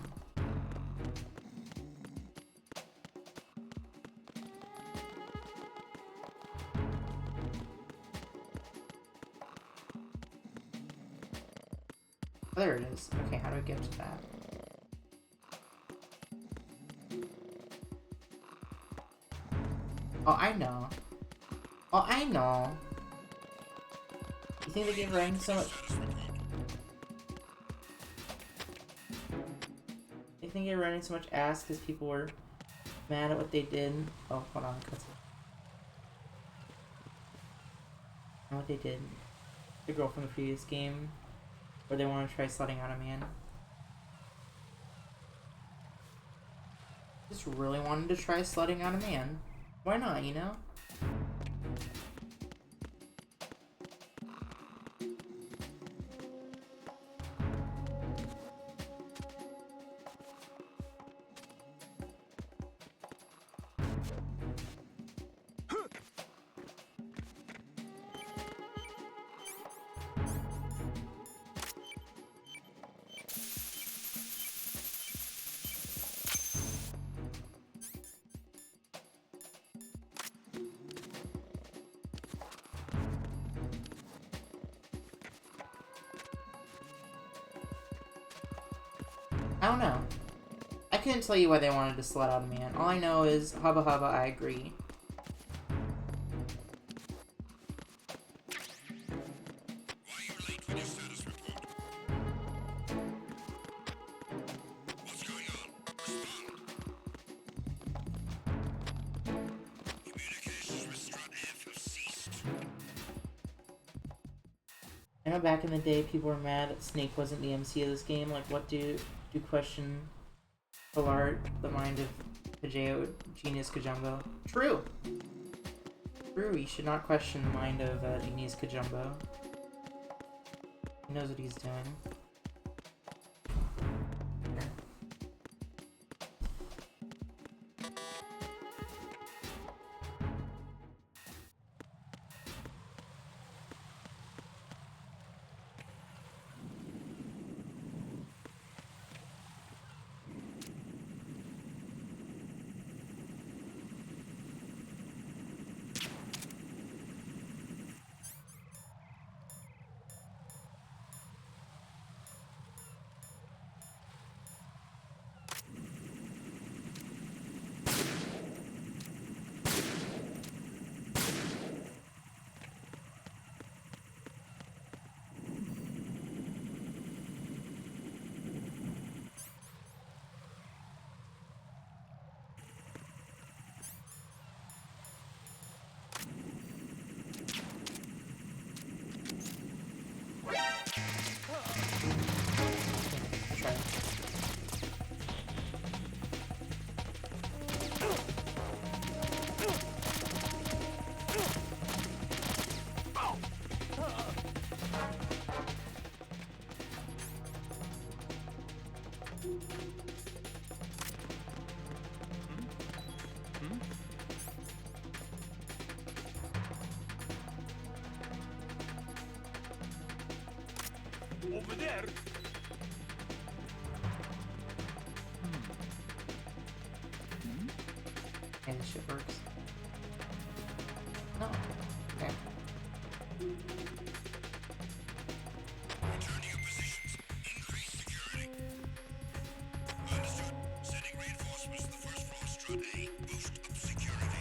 Oh, there it is. Okay, how do I get to that? Oh, I know. Oh, I know. You think they gave Ryan so much? You think they were running so much ass because people were mad at what they did? Oh, hold on, cuts it. And what they did, the girl from the previous game, where they want to try slutting out a man. Just really wanted to try slutting out a man. Why not, you know? I don't know. I couldn't tell you why they wanted to slut out a man. All I know is, hubba hubba, I agree. Why are you late with your status report? What's going on? Respond. Communications with Strut F have ceased. I know back in the day people were mad that Snake wasn't the MC of this game. Like, what do question Ballard, the mind of Hideo Genius Kajumbo? True! True, you should not question the mind of Genius Kajumbo. He knows what he's doing. Over there. And this shit works. No. Okay. Return to your positions. Increase security. Understood. Sending reinforcements to the first floor Strut A. Boost up security.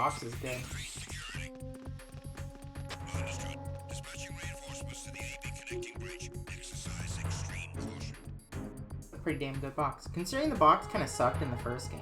box is good. Understood. Dispatching reinforcements to the AB connecting bridge. Exercise extreme caution. A pretty damn good box. Considering the box kind of sucked in the first game.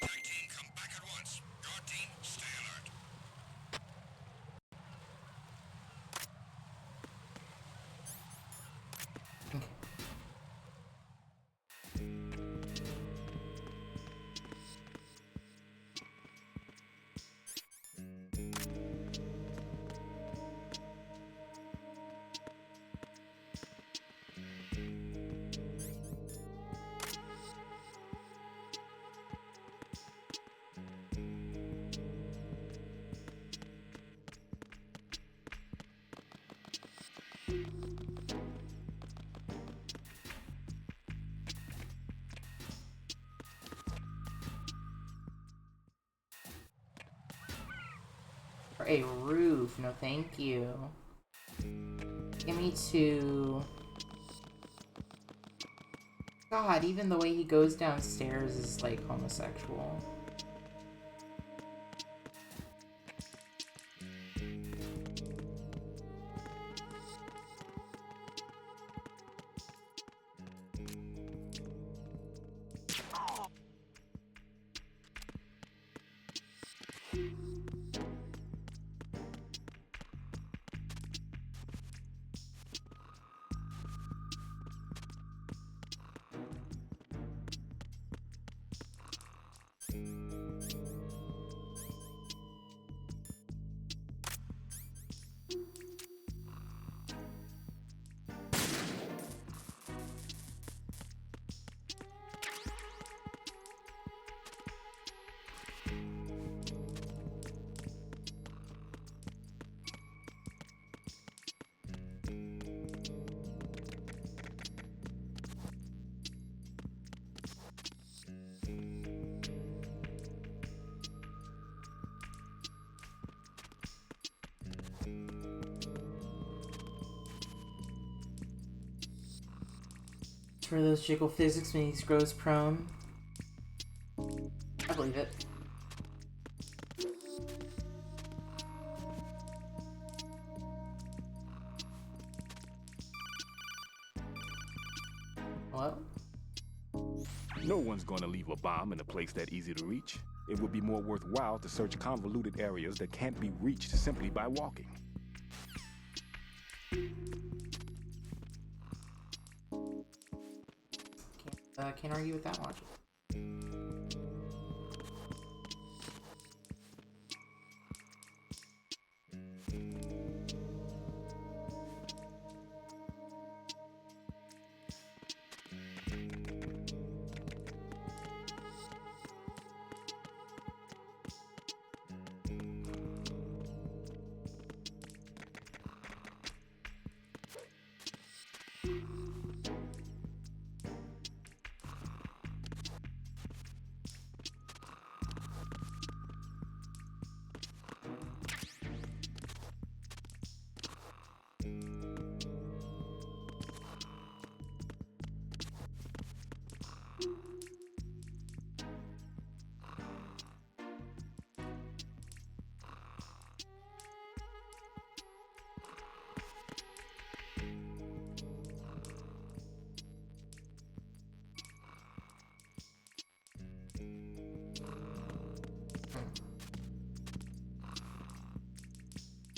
Attack team, come back at once. Guard team, stay alert. For a roof, no thank you. Give me 2. God, even the way he goes downstairs is like homosexual. For those jiggle physics when he grows prone. I believe it. Hello? No one's gonna leave a bomb in a place that easy to reach. It would be more worthwhile to search convoluted areas that can't be reached simply by walking. Can't argue with that logic.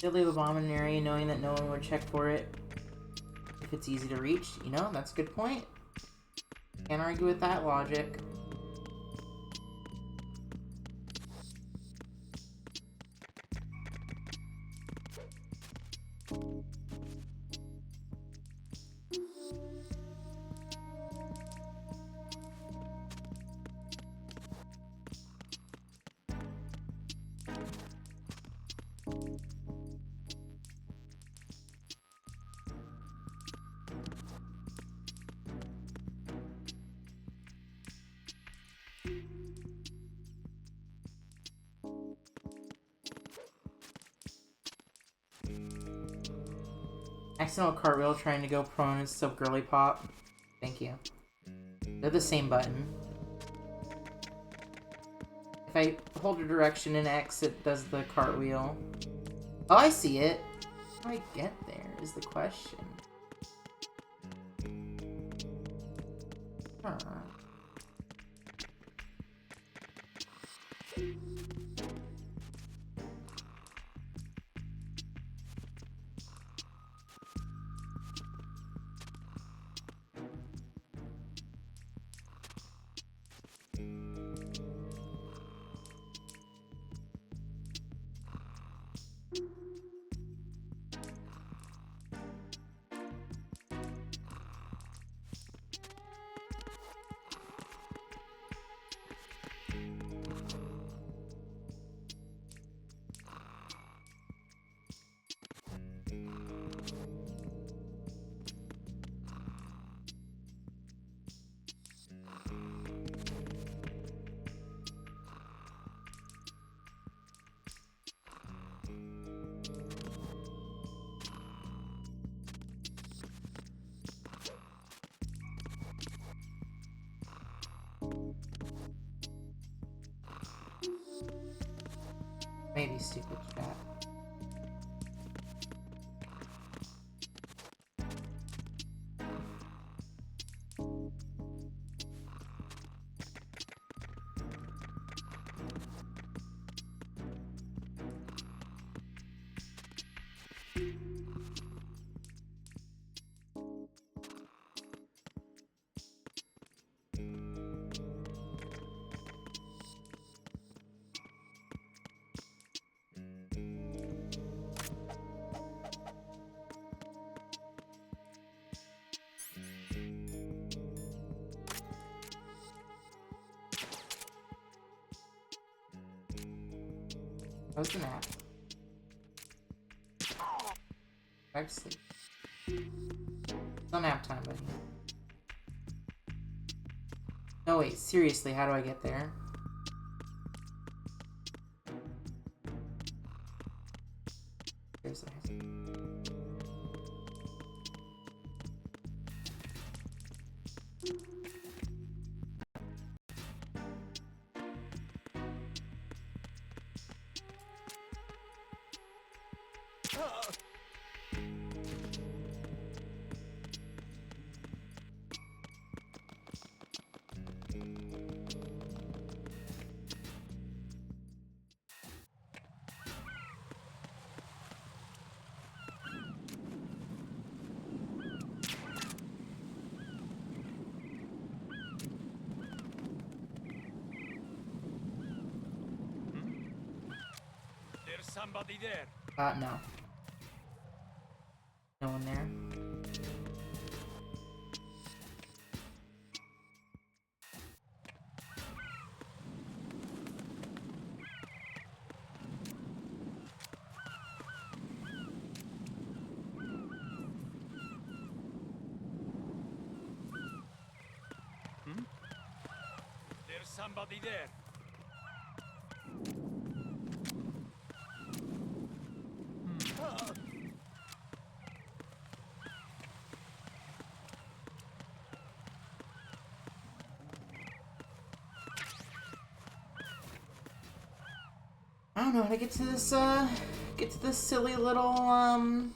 They'll leave a bomb in an area knowing that no one would check for it if it's easy to reach. You know, that's a good point. Can't argue with that logic. Accidental cartwheel trying to go prone is so girly pop. Thank you. They're the same button. If I hold a direction in X, it does the cartwheel. Oh, I see it. How do I get there is the question. Huh. Maybe stupid chat. What's the nap? Back to sleep. It's not nap time, buddy. No, wait, seriously, how do I get there? Seriously. There's somebody there. No. No one there. There's somebody there. I don't know how to get to this silly little bomb.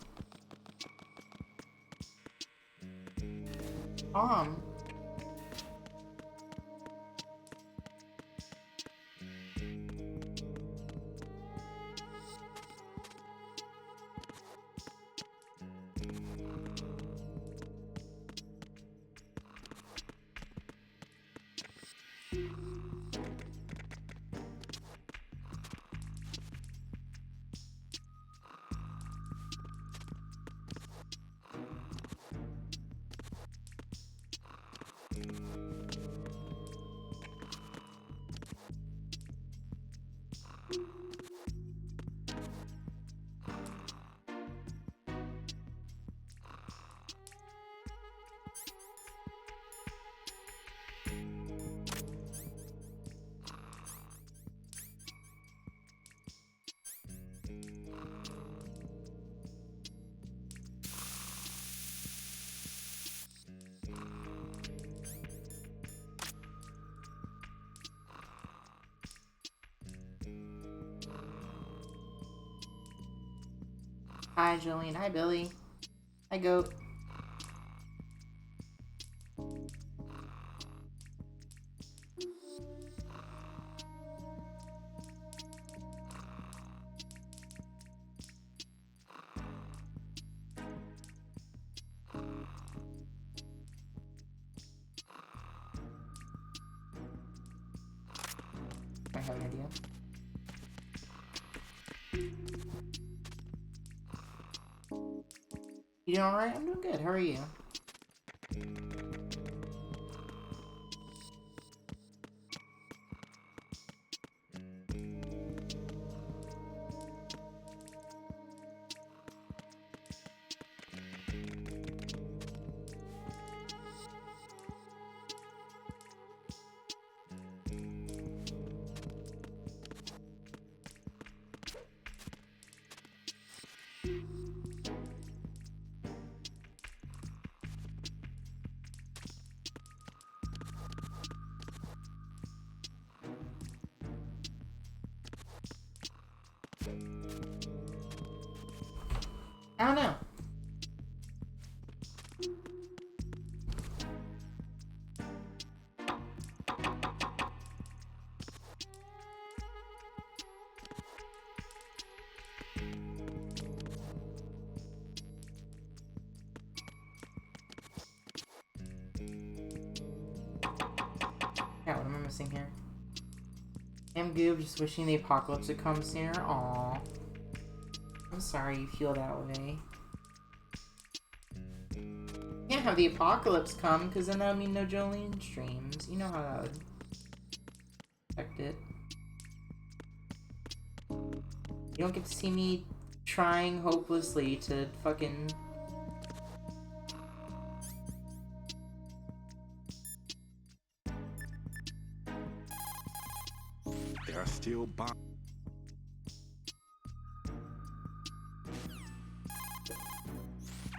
Hi, Jolene. Hi, Billy. Hi, Goat. I have an idea. You doing alright? I'm doing good. How are you? I don't know. Yeah, what am I missing here? I'm Goob, just wishing the apocalypse would come sooner. Aww. I'm sorry you feel that way. Can't have the apocalypse come, because then that would mean no Jolene streams. You know how that would affect it. You don't get to see me trying hopelessly to fucking... There are still bombs.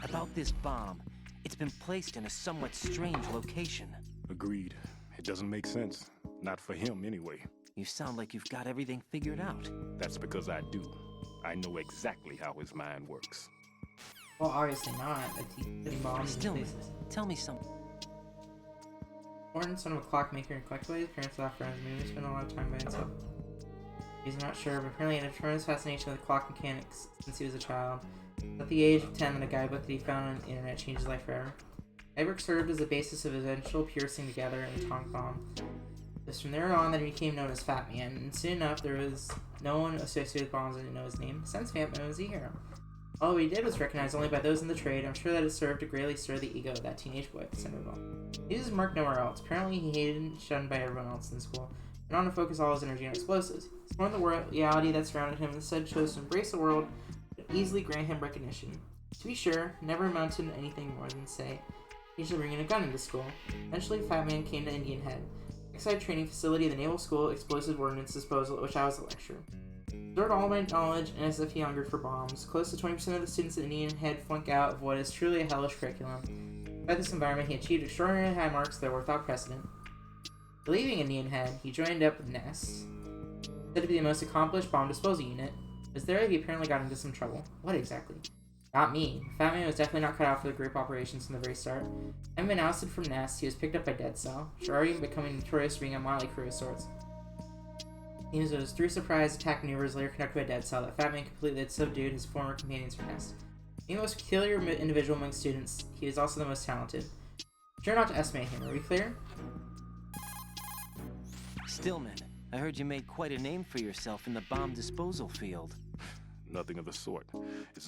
About this bomb, it's been placed in a somewhat strange location. Agreed. It doesn't make sense. Not for him, anyway. You sound like you've got everything figured out. That's because I do. I know exactly how his mind works. Well, obviously not. It's putting bombs in Stillman, places. tell me something. Horton, son of a clockmaker and collectible, his parents left for his movie, spent a lot of time by himself. He's not sure, but apparently he had a tremendous fascination with clock mechanics since he was a child. At the age of 10, in a guidebook that he found on the internet changed his life forever. Guidebook served as the basis of his eventual piercing together in the atomic bomb. It was from there on that he became known as Fat Man, and soon enough there was no one associated with bombs that didn't know his name. Since Fat Man was a hero. All he did was recognized only by those in the trade. I'm sure that it served to greatly stir the ego of that teenage boy at the center of it all. He was marked nowhere else. Apparently he hated and shunned by everyone else in school, and on to focus all his energy on explosives. He explored the reality that surrounded him and instead chose to embrace a world that easily grant him recognition. To be sure, never amounted to anything more than, say, occasionally bringing a gun into school. Eventually, Fat Man came to Indian Head, Excited training facility of the Naval School Explosive Ordnance Disposal, at which I was a lecturer. Absorbed all my knowledge, and as if he hungered for bombs. Close to 20% of the students at Indian Head flunk out of what is truly a hellish curriculum. By this environment, he achieved extraordinarily high marks that were without precedent. Leaving Indian Head, he joined up with Nest, said to be the most accomplished bomb disposal unit. It was there that he apparently got into some trouble. What exactly? Not me. Fat Man was definitely not cut out for the group operations from the very start. Having been ousted from Nest, he was picked up by Dead Cell, already becoming notorious for being a motley crew of sorts. It was through surprise attack maneuvers later conducted by Dead Cell that Fat Man completely had subdued his former companions from Nest. Being the most peculiar individual among students, he was also the most talented. Sure not to estimate him, are we clear? Stillman, I heard you made quite a name for yourself in the bomb disposal field. Nothing of the sort. It's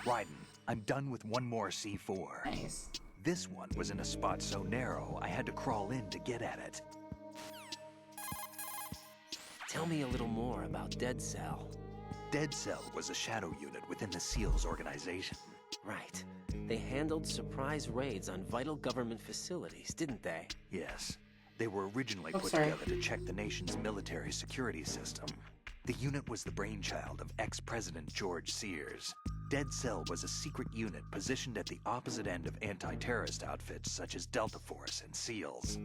Raiden, I'm done with one more C4. Nice. This one was in a spot so narrow, I had to crawl in to get at it. Tell me a little more about Dead Cell. Dead Cell was a shadow unit within the SEALs organization. Right. They handled surprise raids on vital government facilities, didn't they? Yes. They were originally put sorry. together to check the nation's military security system. The unit was the brainchild of ex-President George Sears. Dead Cell was a secret unit positioned at the opposite end of anti-terrorist outfits such as Delta Force and SEALs.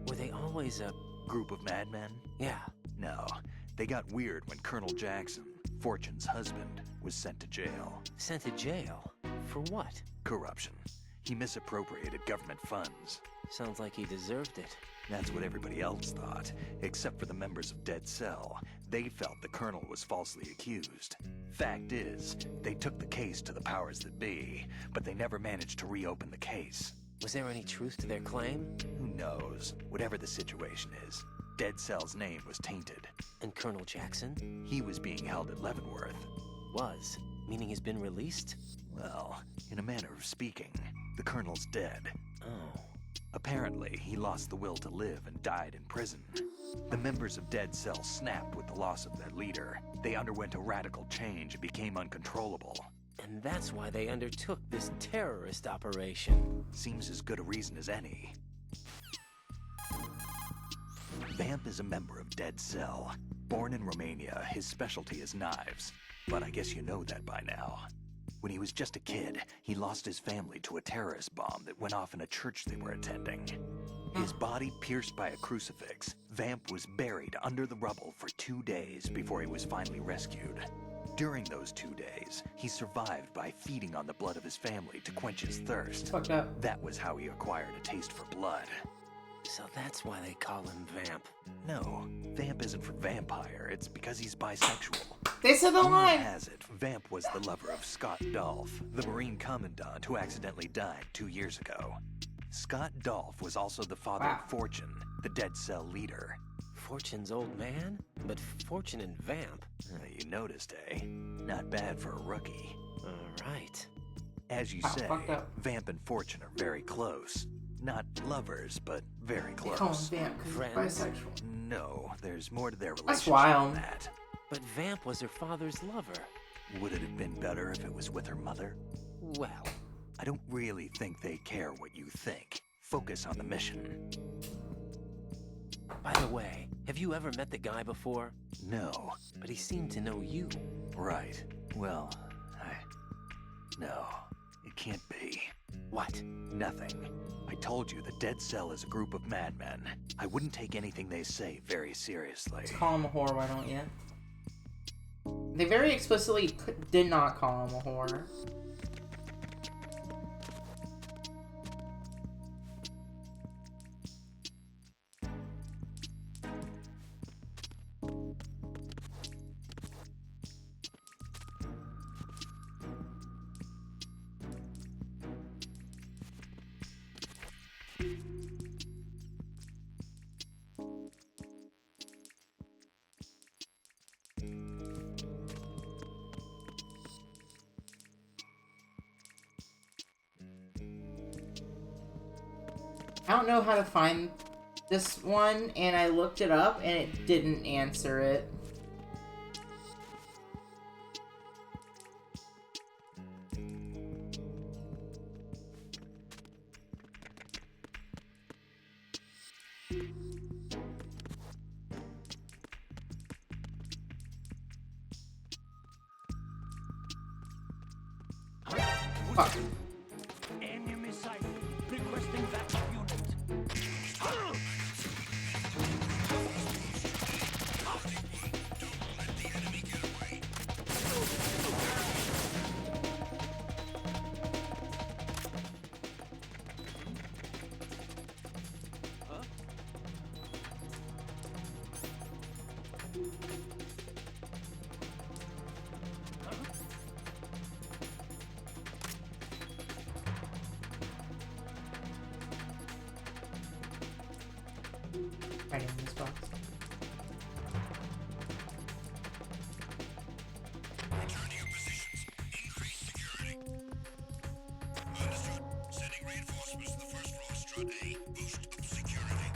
Were they always a... Group of madmen? Yeah. No, they got weird when Colonel Jackson, Fortune's husband, was sent to jail. Sent to jail? For what? Corruption. He misappropriated government funds. Sounds like he deserved it. That's what everybody else thought, except for the members of Dead Cell. They felt the Colonel was falsely accused. Fact is, they took the case to the powers that be, but they never managed to reopen the case. Was there any truth to their claim? Who knows? Whatever the situation is, Dead Cell's name was tainted. And Colonel Jackson? He was being held at Leavenworth. Was? Meaning he's been released? Well, in a manner of speaking, the Colonel's dead. Oh. Apparently, he lost the will to live and died in prison. The members of Dead Cell snapped with the loss of their leader. They underwent a radical change and became uncontrollable. And that's why they undertook this terrorist operation. Seems as good a reason as any. Vamp is a member of Dead Cell. Born in Romania, his specialty is knives. But I guess you know that by now. When he was just a kid, he lost his family to a terrorist bomb that went off in a church they were attending. His body pierced by a crucifix, Vamp was buried under the rubble for 2 days before he was finally rescued. During those 2 days, he survived by feeding on the blood of his family to quench his thirst. Fucked up. That was how he acquired a taste for blood. So that's why they call him Vamp. No, Vamp isn't for vampire, it's because he's bisexual. They said the Rumor line! has it, Vamp was the lover of Scott Dolph, the Marine Commandant who accidentally died 2 years ago. Scott Dolph was also the father of Fortune, the Dead Cell leader. Fortune's old man? But Fortune and Vamp? You noticed, eh? Not bad for a rookie. Right. As you say, Vamp and Fortune are very close. Not lovers, but very close. They call him Vamp because he's bisexual. No, there's more to their relationship That's wild. than that. But Vamp was her father's lover. Would it have been better if it was with her mother? Well, I don't really think they care what you think. Focus on the mission. By the way, have you ever met the guy before? No. But he seemed to know you. Right. Well, No, it can't be. What? Nothing. I told you the Dead Cell is a group of madmen. I wouldn't take anything they say very seriously. Let's call him a whore, why don't you? They very explicitly did not call him a whore. I don't know how to find this one, and I looked it up, and it didn't answer it. Fuck. Enemy sight. Requesting backup unit. Hiding in this box. Return to your positions. Increase security. Understood. Sending reinforcements to the first floor, Strut A. Boost up security.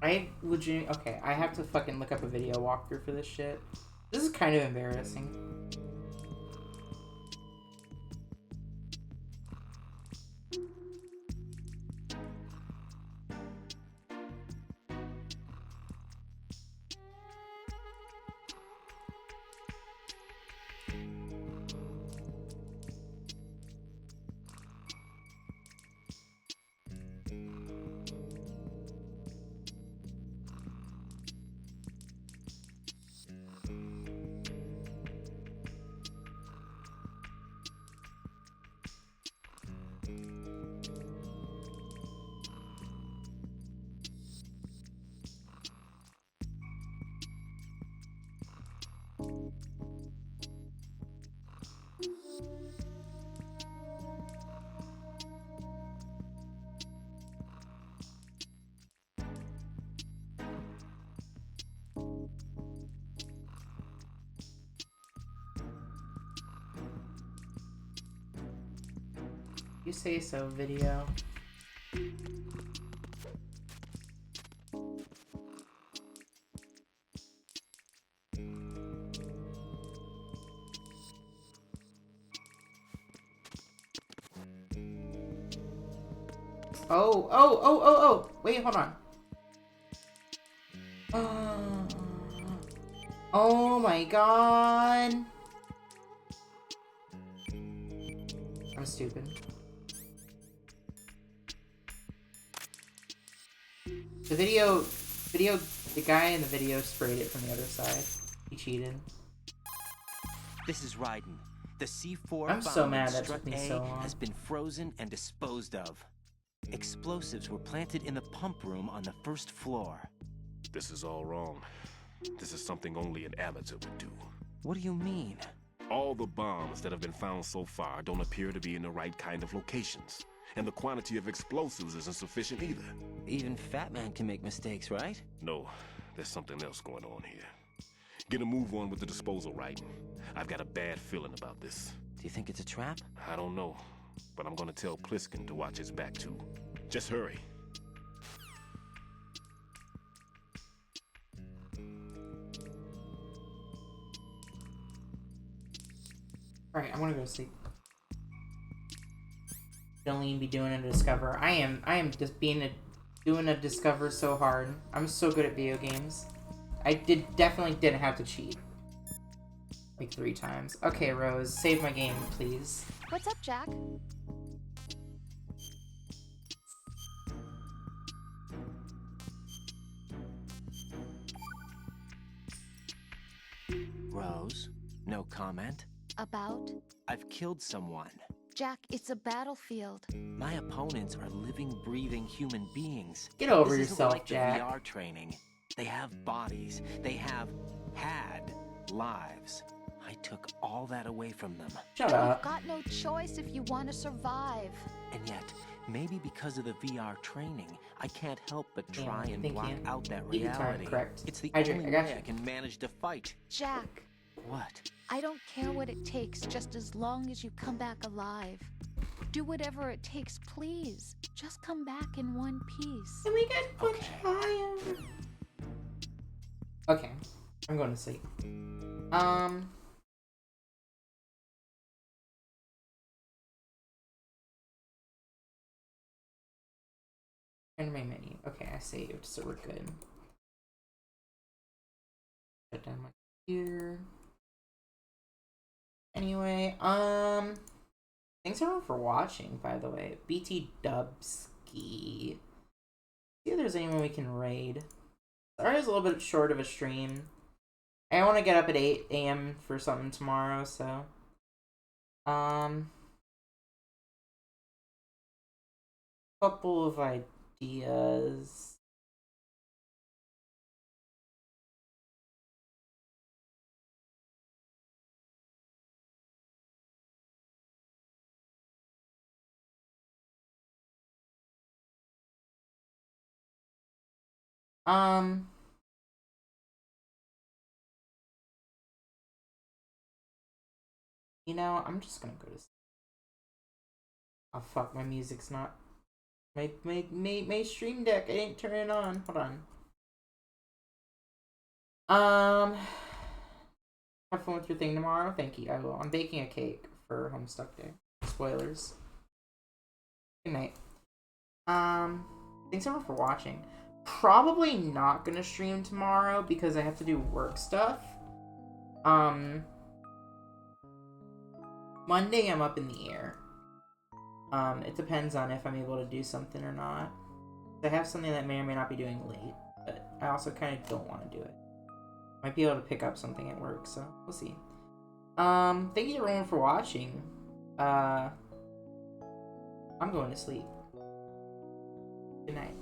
I legit... Okay, I have to fucking look up a video walkthrough for this shit. This is kind of embarrassing. You say so, video. Oh. Wait, hold on. Oh my god. I'm stupid. The guy in the video sprayed it from the other side. He cheated. This is Raiden. The C4 I'm so mad that Strut took me A so long. has been frozen and disposed of. Explosives were planted in the pump room on the first floor. This is all wrong. This is something only an amateur would do. What do you mean? All the bombs that have been found so far don't appear to be in the right kind of locations. And the quantity of explosives isn't sufficient either. Even Fat Man can make mistakes, right? No, there's something else going on here. Get a move on with the disposal, Raiden. I've got a bad feeling about this. Do you think it's a trap? I don't know, but I'm gonna tell Pliskin to watch his back too. Just hurry. Alright, I'm gonna go to sleep. Jolene be doing a discover. I am just doing a discover so hard. I'm so good at video games. I definitely didn't have to cheat. Like 3 times. Okay, Rose, save my game, please. What's up, Jack? Rose, no comment. About? I've killed someone. Jack, it's a battlefield. My opponents are living, breathing human beings. Get over this yourself, isn't like Jack. The VR training. They have bodies. They have had lives. I took all that away from them. Shut up. You've got no choice if you want to survive. And yet, maybe because of the VR training, I can't help but try and thank block you. out that Eat your time, reality. correct. It's the Hydrate, only I got way you. I can manage to fight. Jack, What? I don't care what it takes, just as long as you come back alive. Do whatever it takes, please. Just come back in one piece. Can we get tired? Okay, I'm going to sleep. Enter my menu. Okay, I saved, so we're good. Shut down my computer. Anyway, thanks everyone for watching, by the way. BT Dubski. See if there's anyone we can raid. Sorry it's a little bit short of a stream. I want to get up at 8 a.m. for something tomorrow, so. Couple of ideas. You know, I'm just gonna go to sleep. Oh fuck, my music's not. My stream deck, I didn't turn it on. Hold on. Have fun with your thing tomorrow. Thank you. I will. I'm baking a cake for Homestuck Day. Spoilers. Good night. Thanks everyone for watching. Probably not gonna stream tomorrow because I have to do work stuff. Monday I'm up in the air. It depends on if I'm able to do something or not. I have something that may or may not be doing late, but I also kind of don't want to do it. Might be able to pick up something at work, so we'll see. Thank you everyone for watching. I'm going to sleep. Good night.